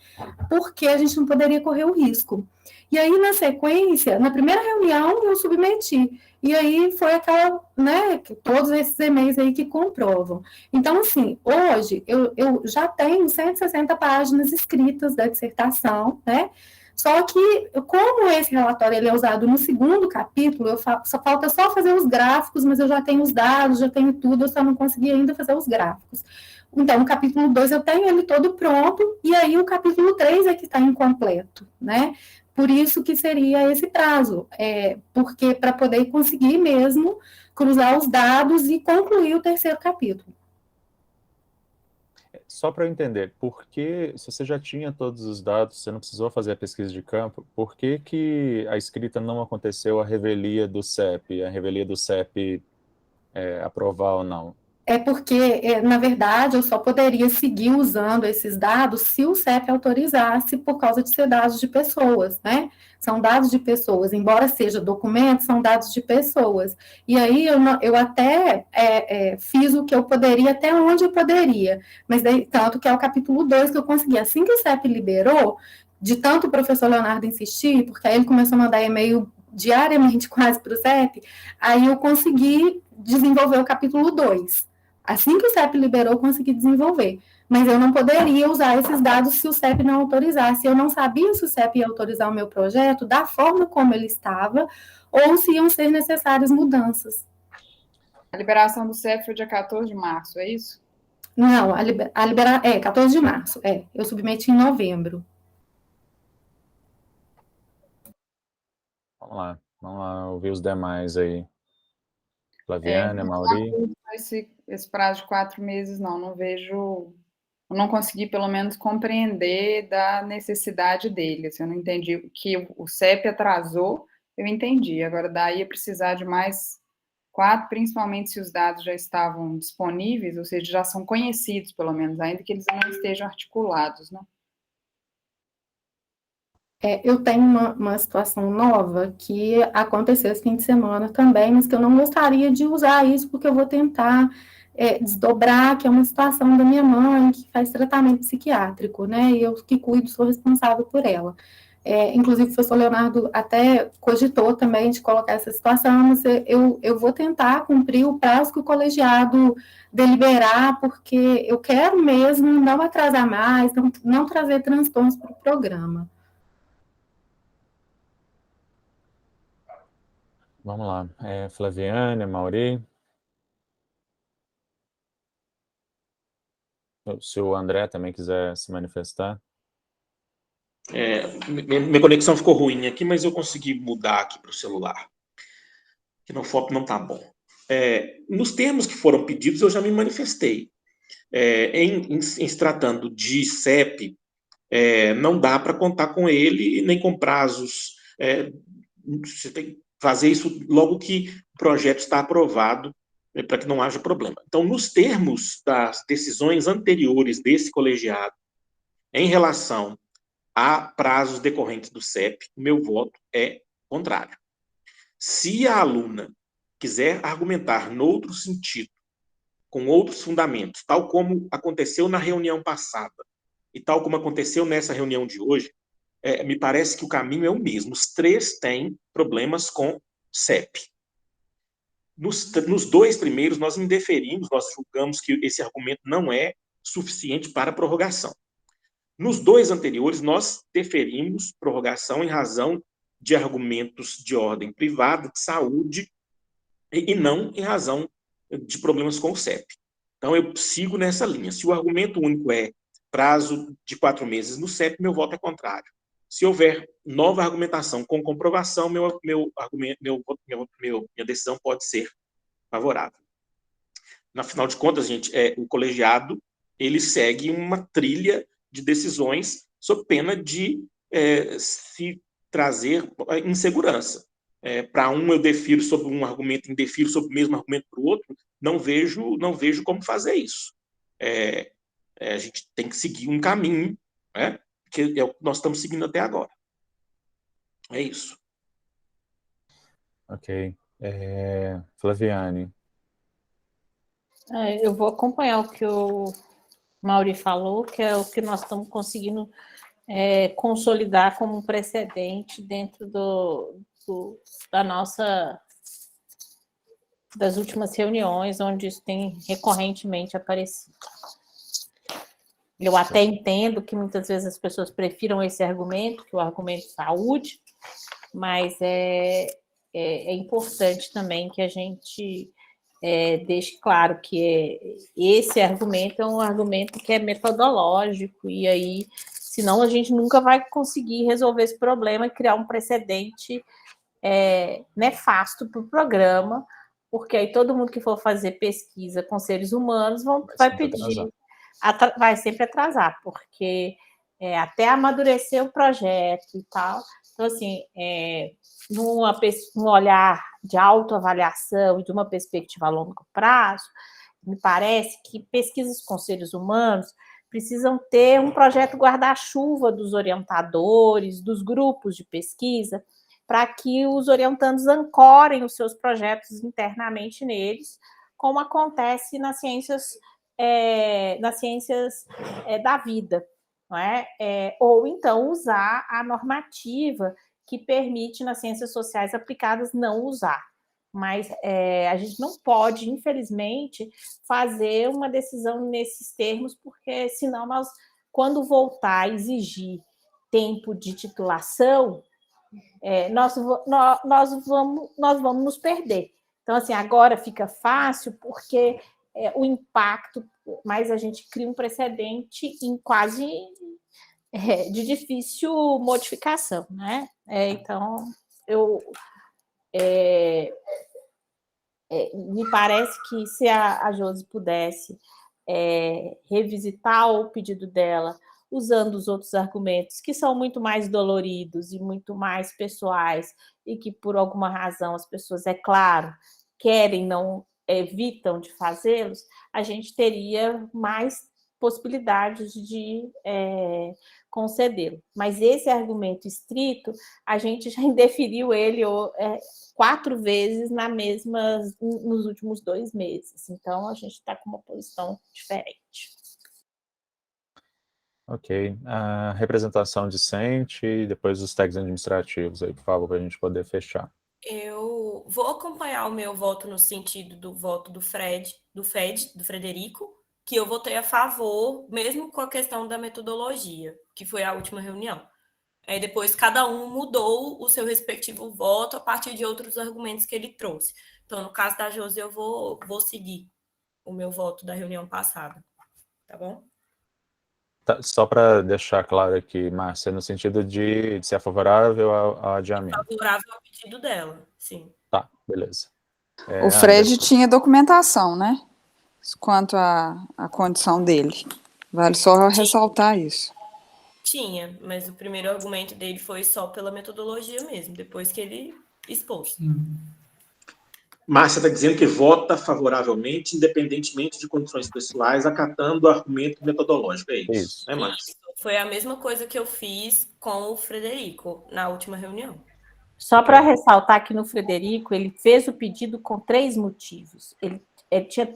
porque a gente não poderia correr o risco. E aí, na sequência, na primeira reunião, eu submeti. E aí foi aquela, né, todos esses e-mails aí que comprovam. Então, assim, hoje eu já tenho 160 páginas escritas da dissertação, né? Só que, como esse relatório ele é usado no segundo capítulo, só falta só fazer os gráficos, mas eu já tenho os dados, já tenho tudo, eu só não consegui ainda fazer os gráficos. Então, o capítulo 2 eu tenho ele todo pronto, e aí o capítulo 3 é que está incompleto, né? Por isso que seria esse prazo, porque para poder conseguir mesmo cruzar os dados e concluir o terceiro capítulo. Só para eu entender, por que, se você já tinha todos os dados, você não precisou fazer a pesquisa de campo, por que que a escrita não aconteceu a revelia do CEP, aprovar ou não? É porque, na verdade, eu só poderia seguir usando esses dados se o CEP autorizasse, por causa de ser dados de pessoas, né? São dados de pessoas, embora seja documentos, são dados de pessoas. E aí eu até fiz o que eu poderia, até onde eu poderia, mas daí, tanto que é o capítulo 2 que eu consegui. Assim que o CEP liberou, de tanto o professor Leonardo insistir, porque aí ele começou a mandar e-mail diariamente quase para o CEP, aí eu consegui desenvolver o capítulo 2. Assim que o CEP liberou, eu consegui desenvolver. Mas eu não poderia usar esses dados se o CEP não autorizasse. Eu não sabia se o CEP ia autorizar o meu projeto da forma como ele estava, ou se iam ser necessárias mudanças. A liberação do CEP foi dia 14 de março, é isso? Não, 14 de março. Eu submeti em novembro. Vamos lá ouvir os demais aí. Flaviana, Mauri. Esse prazo de 4 meses, não vejo, eu não consegui, pelo menos, compreender da necessidade dele. Assim, eu não entendi que o CEP atrasou, eu entendi. Agora, daí ia precisar de mais 4, principalmente se os dados já estavam disponíveis, ou seja, já são conhecidos, pelo menos, ainda que eles não estejam articulados, né? Eu tenho uma situação nova que aconteceu esse fim de semana também, mas que eu não gostaria de usar isso, porque eu vou tentar desdobrar, que é uma situação da minha mãe, que faz tratamento psiquiátrico, né? E eu que cuido, sou responsável por ela. Inclusive, o professor Leonardo até cogitou também de colocar essa situação, mas eu vou tentar cumprir o prazo que o colegiado deliberar, porque eu quero mesmo não atrasar mais, não trazer transtornos para o programa. Vamos lá. Flaviana, Mauri. Se o André também quiser se manifestar. Minha conexão ficou ruim aqui, mas eu consegui mudar aqui para o celular. Que no FOP não está bom. Nos termos que foram pedidos, eu já me manifestei. Em se tratando de CEP, não dá para contar com ele, nem com prazos. Você tem que fazer isso logo que o projeto está aprovado, para que não haja problema. Então, nos termos das decisões anteriores desse colegiado, em relação a prazos decorrentes do CEP, o meu voto é contrário. Se a aluna quiser argumentar noutro sentido, com outros fundamentos, tal como aconteceu na reunião passada e tal como aconteceu nessa reunião de hoje, me parece que o caminho é o mesmo. Os 3 têm problemas com CEP. Nos 2 primeiros, nós indeferimos, nós julgamos que esse argumento não é suficiente para prorrogação. Nos 2 anteriores, nós deferimos prorrogação em razão de argumentos de ordem privada, de saúde, e não em razão de problemas com o CEP. Então, eu sigo nessa linha. Se o argumento único é prazo de 4 meses no CEP, meu voto é contrário. Se houver nova argumentação com comprovação, minha decisão pode ser favorável. Afinal de contas, gente, o colegiado ele segue uma trilha de decisões sob pena de se trazer insegurança. Para um eu defiro sobre um argumento, indefiro sobre o mesmo argumento para o outro, não vejo como fazer isso. a gente tem que seguir um caminho, né? Que é o que nós estamos seguindo até agora. É isso. Ok. Flaviane. Eu vou acompanhar o que o Mauri falou, que é o que nós estamos conseguindo consolidar como um precedente dentro das últimas reuniões, onde isso tem recorrentemente aparecido. Eu até entendo que muitas vezes as pessoas prefiram esse argumento, que o argumento de saúde, mas é importante também que a gente deixe claro que esse argumento é um argumento que é metodológico, e aí, senão a gente nunca vai conseguir resolver esse problema e criar um precedente nefasto para o programa, porque aí todo mundo que for fazer pesquisa com seres humanos vai pedir, vai sempre atrasar, porque até amadurecer o projeto e tal. Então, assim, num olhar de autoavaliação e de uma perspectiva a longo prazo, me parece que pesquisas com seres humanos precisam ter um projeto guarda-chuva dos orientadores, dos grupos de pesquisa, para que os orientandos ancorem os seus projetos internamente neles, como acontece nas ciências da vida, não é? Ou então usar a normativa que permite nas ciências sociais aplicadas não usar. Mas a gente não pode, infelizmente, fazer uma decisão nesses termos, porque senão nós, quando voltar a exigir tempo de titulação, nós vamos nos perder. Então, assim, agora fica fácil porque o impacto, mas a gente cria um precedente em quase de difícil modificação, né? Então, me parece que se a Josi pudesse revisitar o pedido dela, usando os outros argumentos, que são muito mais doloridos e muito mais pessoais, e que, por alguma razão, as pessoas, é claro, querem, não evitam de fazê-los, a gente teria mais possibilidades de concedê-lo. Mas esse argumento estrito, a gente já indeferiu ele 4 vezes nos últimos 2 meses. Então, a gente está com uma posição diferente. Ok. A representação discente e depois os tags administrativos aí, por favor, para a gente poder fechar. Eu vou acompanhar o meu voto no sentido do voto do Frederico, que eu votei a favor, mesmo com a questão da metodologia, que foi a última reunião. Aí depois cada um mudou o seu respectivo voto a partir de outros argumentos que ele trouxe. Então, no caso da Josi, eu vou seguir o meu voto da reunião passada. Tá bom? Tá, só para deixar claro aqui, Márcia, no sentido de ser favorável ao adiamento. Favorável ao pedido dela, sim. Tá, beleza. O Fred tinha documentação, né? Quanto à condição dele. Vale só ressaltar isso. Tinha, mas o primeiro argumento dele foi só pela metodologia mesmo, depois que ele expôs. Márcia está dizendo que vota favoravelmente, independentemente de condições pessoais, acatando o argumento metodológico. É isso, né, Márcia? Isso. Foi a mesma coisa que eu fiz com o Frederico na última reunião. Só para ressaltar que no Frederico, ele fez o pedido com 3 motivos. Ele tinha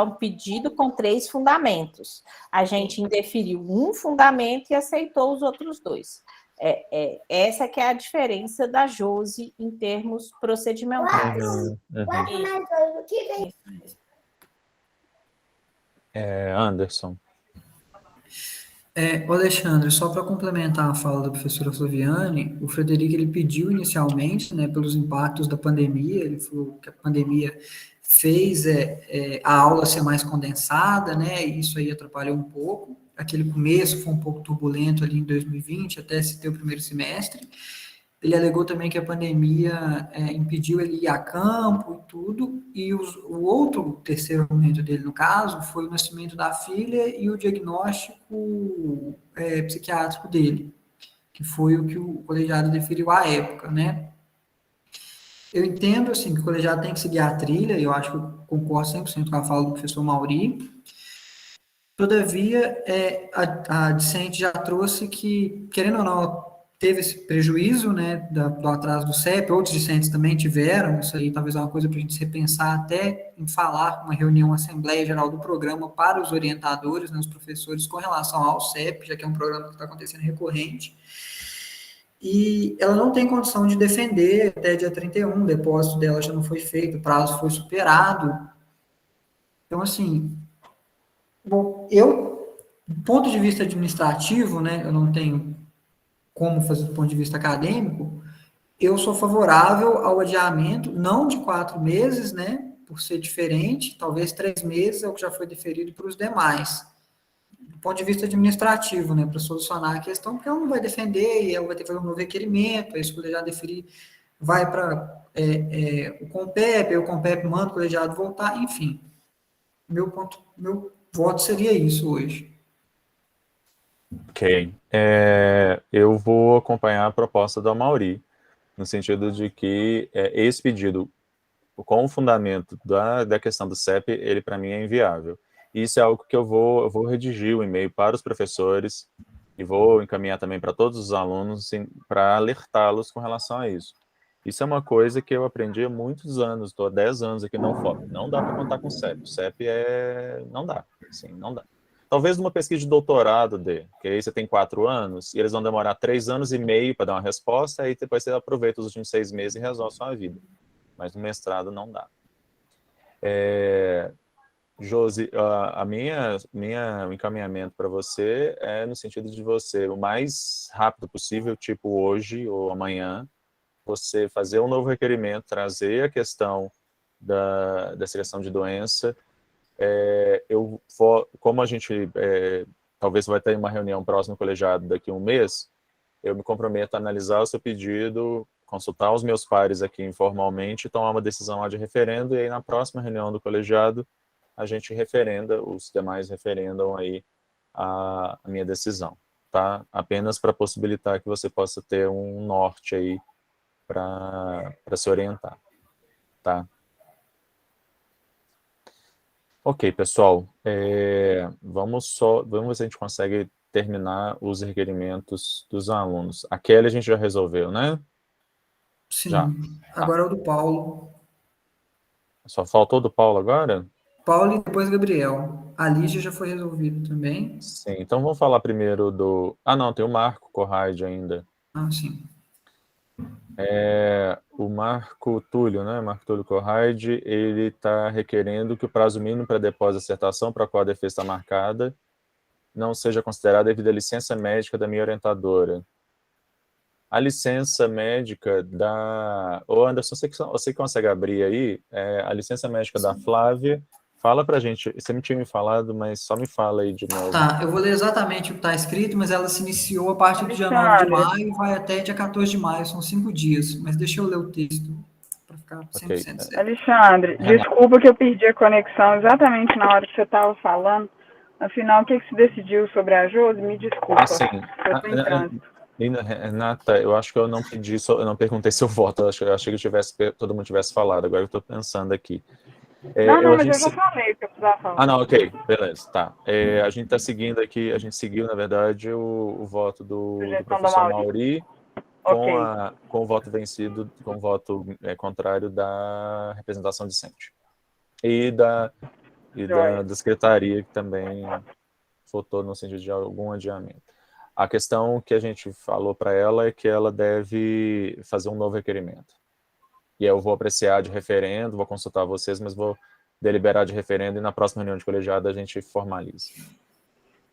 um pedido com 3 fundamentos. A gente indeferiu um fundamento e aceitou os outros 2. Essa que é a diferença da Josi em termos procedimentais. Anderson. Alexandre, só para complementar a fala da professora Flaviane, o Frederico ele pediu inicialmente, né, pelos impactos da pandemia, ele falou que a pandemia fez a aula ser mais condensada, né, e isso aí atrapalhou um pouco. Aquele começo foi um pouco turbulento ali em 2020, até se ter o primeiro semestre. Ele alegou também que a pandemia impediu ele ir a campo e tudo, e o terceiro argumento dele, no caso, foi o nascimento da filha e o diagnóstico psiquiátrico dele, que foi o que o colegiado deferiu à época, né? Eu entendo, assim, que o colegiado tem que seguir a trilha, e eu acho que eu concordo 100% com a fala do professor Mauri, Todavia, a discente já trouxe que, querendo ou não, teve esse prejuízo, né, do atraso do CEP, outros discentes também tiveram, isso aí talvez é uma coisa para a gente se repensar até em falar uma reunião, Assembleia Geral do programa para os orientadores, né, os professores, com relação ao CEP, já que é um programa que está acontecendo recorrente, e ela não tem condição de defender até dia 31, o depósito dela já não foi feito, o prazo foi superado. Então, assim, bom, do ponto de vista administrativo, né, eu não tenho como fazer do ponto de vista acadêmico, eu sou favorável ao adiamento, não de 4 meses, né, por ser diferente, talvez 3 meses é o que já foi deferido para os demais. Do ponto de vista administrativo, né, para solucionar a questão, porque ela não vai defender e ela vai ter que fazer um novo requerimento, aí se o colegiado deferir, vai para o CONPEP, aí o CONPEP manda o colegiado voltar, enfim. Meu voto seria isso hoje. Ok. Eu vou acompanhar a proposta do Amaury, no sentido de que esse pedido, com o fundamento da questão do CEP, ele para mim é inviável. Isso é algo que eu vou redigir o e-mail para os professores e vou encaminhar também para todos os alunos para alertá-los com relação a isso. Isso é uma coisa que eu aprendi há muitos anos, estou há 10 anos aqui na UFOP. Não dá para contar com o CEP. O CEP não dá, assim, não dá. Talvez numa pesquisa de doutorado que aí você tem 4 anos, e eles vão demorar 3 anos e meio para dar uma resposta, aí depois você aproveita os últimos 6 meses e resolve a sua vida. Mas no mestrado não dá. Josi, o encaminhamento para você é no sentido de você, o mais rápido possível, tipo hoje ou amanhã, você fazer um novo requerimento, trazer a questão dessa questão de doença. Como a gente talvez vai ter uma reunião próxima colegiado daqui a um mês, eu me comprometo a analisar o seu pedido, consultar os meus pares aqui informalmente, tomar uma decisão lá de referendo, e aí na próxima reunião do colegiado a gente referenda, os demais referendam aí a minha decisão, tá? Apenas para possibilitar que você possa ter um norte aí para se orientar, tá? Ok, pessoal, vamos ver se a gente consegue terminar os requerimentos dos alunos. A Kelly a gente já resolveu, né? Sim, Já. agora é o do Paulo. Só faltou do Paulo agora? Paulo e depois Gabriel. A Lígia já foi resolvido também. Sim, então vamos falar primeiro do... Ah, não, tem o Marco Corraide ainda. Ah, sim. O Marco Túlio, né? Marco Túlio Corraide, ele está requerendo que o prazo mínimo para depósito de dissertação para a qual a defesa está marcada não seja considerada devido à licença médica da minha orientadora. A licença médica da... Ô, Anderson, você consegue abrir aí? A licença médica da Flávia. Fala pra gente, você não tinha me falado, mas só me fala aí de novo. Tá, eu vou ler exatamente o que está escrito, mas ela se iniciou a partir do dia 9 de maio e vai até dia 14 de maio, são 5 dias. Mas deixa eu ler o texto para ficar 100% certo. Alexandre, desculpa que eu perdi a conexão exatamente na hora que você estava falando. Afinal, o que se decidiu sobre a Josi? Me desculpa. Sim. Renata, eu acho que eu não pedi, eu não perguntei seu voto, eu achei que todo mundo tivesse falado, agora eu estou pensando aqui. Mas eu já falei que eu precisava falar. Ah, não, ok, beleza, tá. A gente está seguindo aqui, a gente seguiu, na verdade, o voto do professor Amaury com o voto vencido, com o voto contrário da representação discente. E da secretaria, que também votou no sentido de algum adiamento. A questão que a gente falou para ela é que ela deve fazer um novo requerimento. E eu vou apreciar de referendo, vou consultar vocês, mas vou deliberar de referendo e na próxima reunião de colegiado a gente formaliza.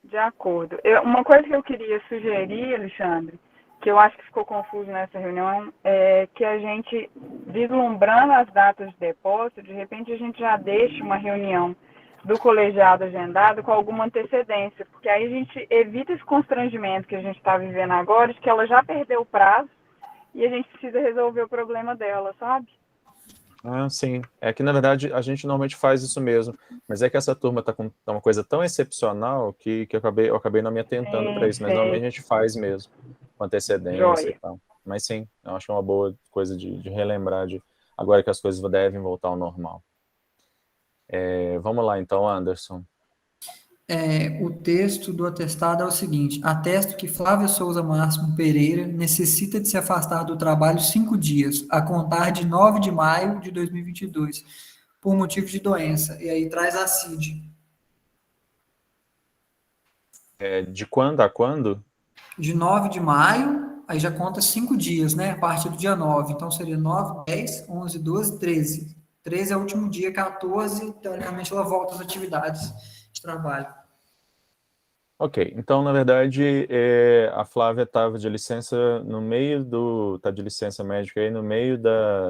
De acordo. Uma coisa que eu queria sugerir, Alexandre, que eu acho que ficou confuso nessa reunião, é que a gente, vislumbrando as datas de depósito, de repente a gente já deixe uma reunião do colegiado agendado com alguma antecedência, porque aí a gente evita esse constrangimento que a gente está vivendo agora, de que ela já perdeu o prazo e a gente precisa resolver o problema dela, sabe? Sim. É que, na verdade, a gente normalmente faz isso mesmo, mas é que essa turma está com uma coisa tão excepcional que eu acabei não me atentando para isso, mas normalmente a gente faz mesmo, com antecedência e tal. Mas sim, eu acho uma boa coisa de relembrar, agora que as coisas devem voltar ao normal. Vamos lá, então, Anderson. O texto do atestado é o seguinte: atesto que Flávia Souza Máximo Pereira necessita de se afastar do trabalho 5 dias, a contar de 9 de maio de 2022, por motivo de doença. E aí traz a CID. De quando a quando? De 9 de maio, aí já conta 5 dias, né? A partir do dia 9. Então seria 9, 10, 11, 12, 13. 13 é o último dia, 14, teoricamente ela volta às atividades de trabalho. Ok, então, na verdade, a Flávia estava de licença no meio do... Está de licença médica aí no meio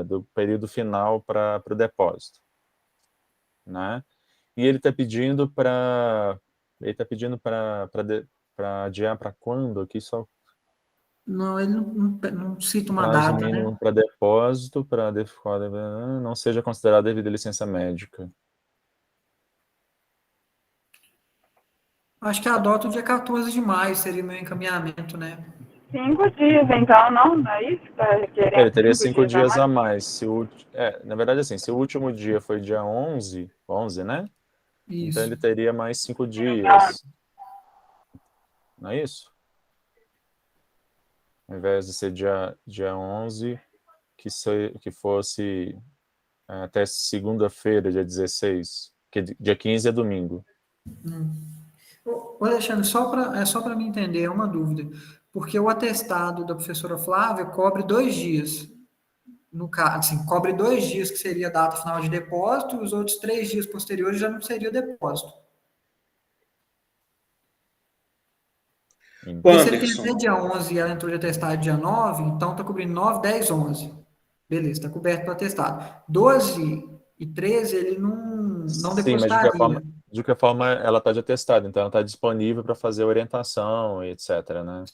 do período final para o depósito, né? E ele está pedindo para... Ele está pedindo para adiar para quando? Aqui só Não, ele não cita uma prazo data, mínimo né? para depósito, para não seja considerado devido à licença médica. Acho que adota o dia 14 de maio, seria meu encaminhamento, né? 5 dias, então, não é isso? Está Ele querendo teria 5 5 dias a dias a mais? mais. Na verdade, assim, se o último dia foi dia 11, né? Então Isso. ele teria mais 5 dias. Não é isso? Ao invés de ser dia 11, que fosse até segunda-feira, dia 16. Que dia 15 é domingo. Ô, Alexandre, só para me entender, é uma dúvida. Porque o atestado da professora Flávia cobre 2 dias. No caso, assim, cobre 2 dias, que seria a data final de depósito, e os outros 3 dias posteriores já não seria depósito. Ô, Porque se ele tem Anderson, até dia 11 e ela entrou de atestado dia 9, então está cobrindo 9, 10, 11. Beleza, está coberto pelo atestado. 12 e 13 ele não Sim, mas de qualquer depositaria. ela está de atestado, então ela está disponível para fazer orientação e etc, né?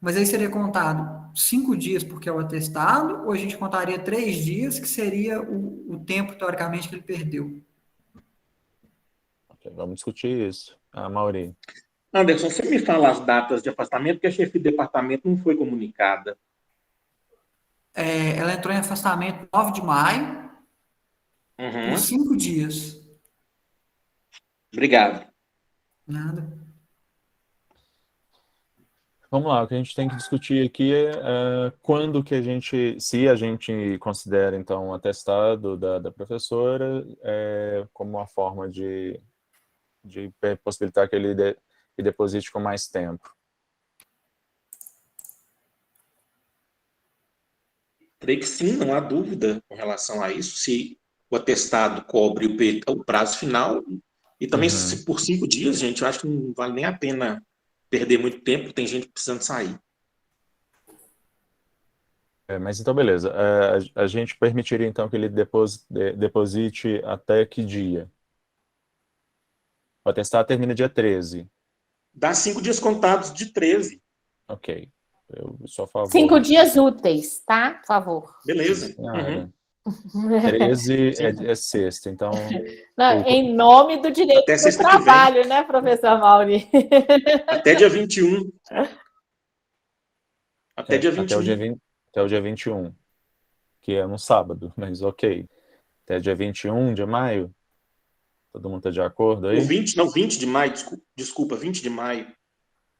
Mas aí seria contado 5 dias porque é o atestado, ou a gente contaria 3 dias, que seria o tempo, teoricamente, que ele perdeu? Ok, vamos discutir isso. Mauri. Anderson, você me fala as datas de afastamento, porque a chefe de departamento não foi comunicada. Ela entrou em afastamento 9 de maio, por Uhum. 5 dias. Obrigado. Nada. Vamos lá, o que a gente tem que discutir aqui é quando que se a gente considera, então, o atestado da professora como uma forma de possibilitar que ele que deposite com mais tempo. Creio que sim, não há dúvida com relação a isso, se o atestado cobre o prazo final, e também se por 5 dias, gente, eu acho que não vale nem a pena perder muito tempo, tem gente precisando sair. Mas então, beleza. A gente permitiria, então, que ele deposite até que dia? O atestado termina dia 13. Dá 5 dias contados de 13. Ok. Eu sou a favor. 5 dias úteis, tá? Por favor. Beleza. Senhora. 13 é sexta, então... Não, em nome do direito Até do sexta que trabalho, né, professor Mauri? Até dia 21. Até dia 21. Até o dia 21, que é no sábado, mas ok. Até dia 21 de maio? Todo mundo está de acordo aí? 20 de maio, desculpa, 20 de maio.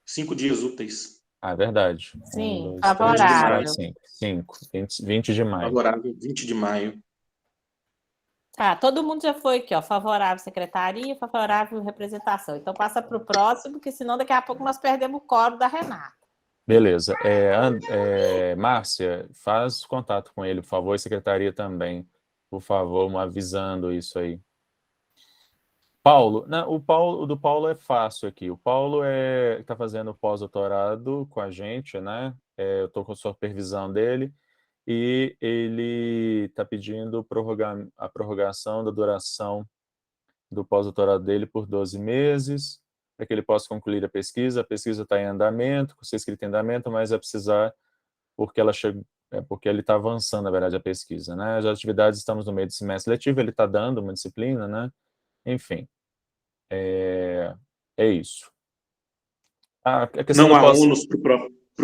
5 dias úteis. É verdade. Sim, 1, 2, 3, favorável. 4, 5. 20 de maio. Favorável, 20 de maio. Tá, todo mundo já foi aqui, ó. Favorável secretaria, favorável representação. Então passa para o próximo, porque senão daqui a pouco nós perdemos o coro da Renata. Beleza. Márcia, faz contato com ele, por favor, e secretaria também. Por favor, avisando isso aí. Paulo, não, o do Paulo é fácil aqui. O Paulo está fazendo pós-doutorado com a gente, né? Eu estou com a supervisão dele e ele está pedindo a prorrogação da duração do pós-doutorado dele por 12 meses, para que ele possa concluir a pesquisa. A pesquisa está em andamento, com ser escrita em andamento, mas vai precisar, porque ele está avançando, na verdade, a pesquisa, né? As atividades, estamos no meio do semestre letivo, ele está dando uma disciplina, né? Enfim, é isso. A questão Não do há pós... ônus para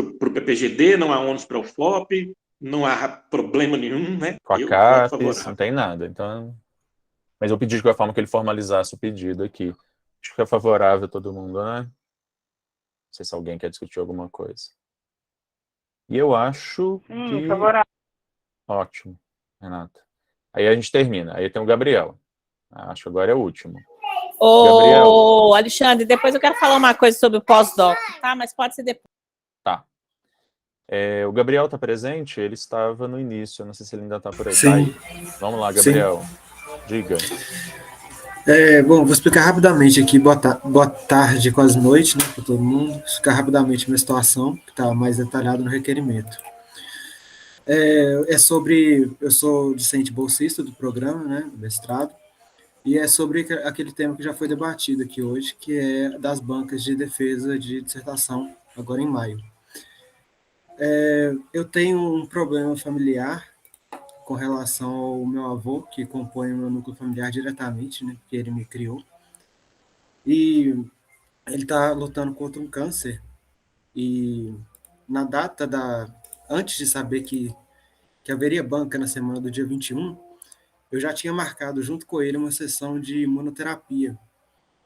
o PPGD, não há ônus para o FOP, não há problema nenhum, né? com a Eu voto CAPES, não favorável. tem nada. Então, mas eu pedi de qualquer forma que ele formalizasse o pedido aqui. Acho que é favorável a todo mundo, né? Não sei se alguém quer discutir alguma coisa. E eu acho que... Favorável. Ótimo, Renata. Aí a gente termina. Aí tem o Gabriel. Acho que agora é o último. Gabriel. Ô, Alexandre, depois eu quero falar uma coisa sobre o pós-doc, tá? Mas pode ser depois. Tá. O Gabriel está presente? Ele estava no início. Eu não sei se ele ainda está por aí. Sim. Tá aí. Vamos lá, Gabriel. Sim. Diga. Bom, vou explicar rapidamente aqui, boa tarde, quase noite, né, para todo mundo. Vou explicar rapidamente a minha situação, que está mais detalhado no requerimento. Eu sou discente bolsista do programa, né, do mestrado, e é sobre aquele tema que já foi debatido aqui hoje, que é das bancas de defesa de dissertação, agora em maio. Eu tenho um problema familiar com relação ao meu avô, que compõe o meu núcleo familiar diretamente, né, porque ele me criou. E ele está lutando contra um câncer. E na data antes de saber que haveria banca na semana do dia 21, eu já tinha marcado junto com ele uma sessão de imunoterapia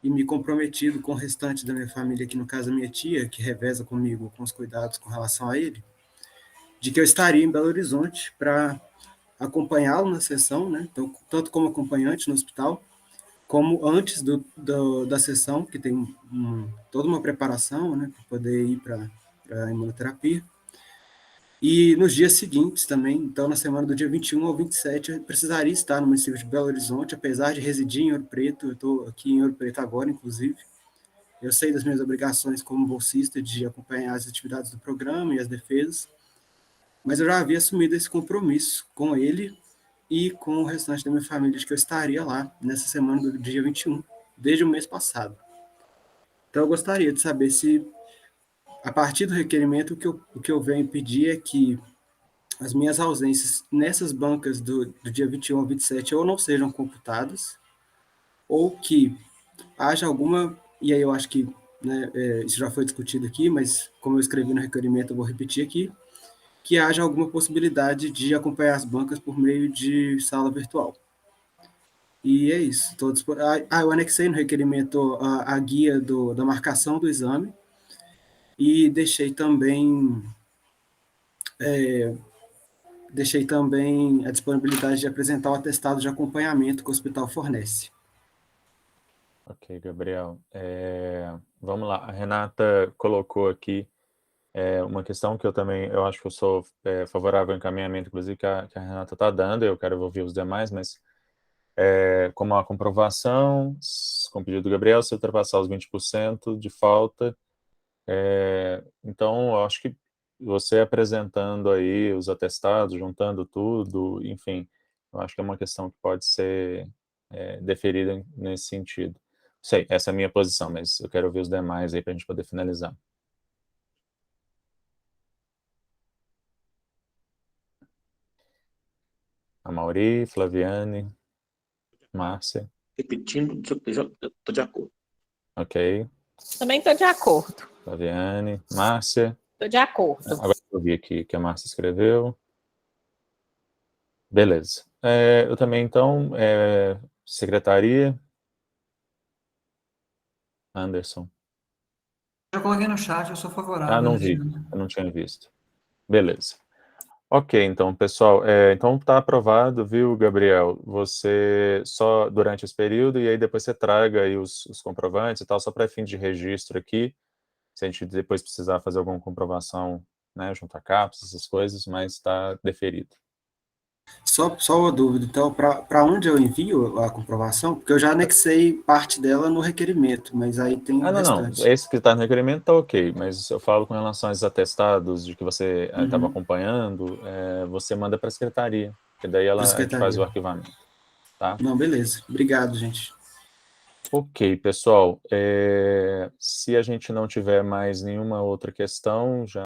e me comprometido com o restante da minha família, que no caso a minha tia, que reveza comigo com os cuidados com relação a ele, de que eu estaria em Belo Horizonte para acompanhá-lo na sessão, né? Então, tanto como acompanhante no hospital, como antes da sessão, que tem toda uma preparação, né, para poder ir para a imunoterapia. E nos dias seguintes também, então na semana do dia 21 ao 27, eu precisaria estar no município de Belo Horizonte, apesar de residir em Ouro Preto. Eu estou aqui em Ouro Preto agora, inclusive. Eu sei das minhas obrigações como bolsista de acompanhar as atividades do programa e as defesas, mas eu já havia assumido esse compromisso com ele e com o restante da minha família, de que eu estaria lá nessa semana do dia 21, desde o mês passado. Então, eu gostaria de saber se, a partir do requerimento, o que eu venho pedir é que as minhas ausências nessas bancas do dia 21 ao 27 ou não sejam computadas, ou que haja alguma, e aí eu acho que, né, isso já foi discutido aqui, mas como eu escrevi no requerimento, eu vou repetir aqui, que haja alguma possibilidade de acompanhar as bancas por meio de sala virtual. E é isso. Eu anexei no requerimento a guia da marcação do exame e deixei também a disponibilidade de apresentar o atestado de acompanhamento que o hospital fornece. Ok, Gabriel. Vamos lá. A Renata colocou aqui uma questão que eu acho que eu sou favorável ao encaminhamento, inclusive, que a Renata está dando. Eu quero ouvir os demais, mas como a comprovação, com o pedido do Gabriel, se ultrapassar os 20% de falta, então eu acho que você apresentando aí os atestados, juntando tudo, enfim, eu acho que é uma questão que pode ser deferida nesse sentido. Sei, essa é a minha posição, mas eu quero ouvir os demais aí para a gente poder finalizar. A Mauri, Flaviane, Márcia. Repetindo, eu estou de acordo. Ok. Também estou de acordo. Flaviane, Márcia. Estou de acordo. Agora eu vi aqui que a Márcia escreveu. Beleza. Eu também, então, secretaria. Anderson. Já coloquei no chat, eu sou favorável. Não vi. Eu não tinha visto. Beleza. Ok, então, pessoal, então tá aprovado, viu, Gabriel? Você só durante esse período, e aí depois você traga aí os comprovantes e tal, só para fim de registro aqui, se a gente depois precisar fazer alguma comprovação, né, junto a CAPES, essas coisas, mas está deferido. Só uma dúvida, então, para onde eu envio a comprovação? Porque eu já anexei parte dela no requerimento, mas aí tem o restante. Não, esse que está no requerimento está ok, mas eu falo com relação aos atestados de que você estava acompanhando, você manda para a secretaria, porque daí a gente faz o arquivamento, tá? Não, beleza. Obrigado, gente. Ok, pessoal, se a gente não tiver mais nenhuma outra questão, já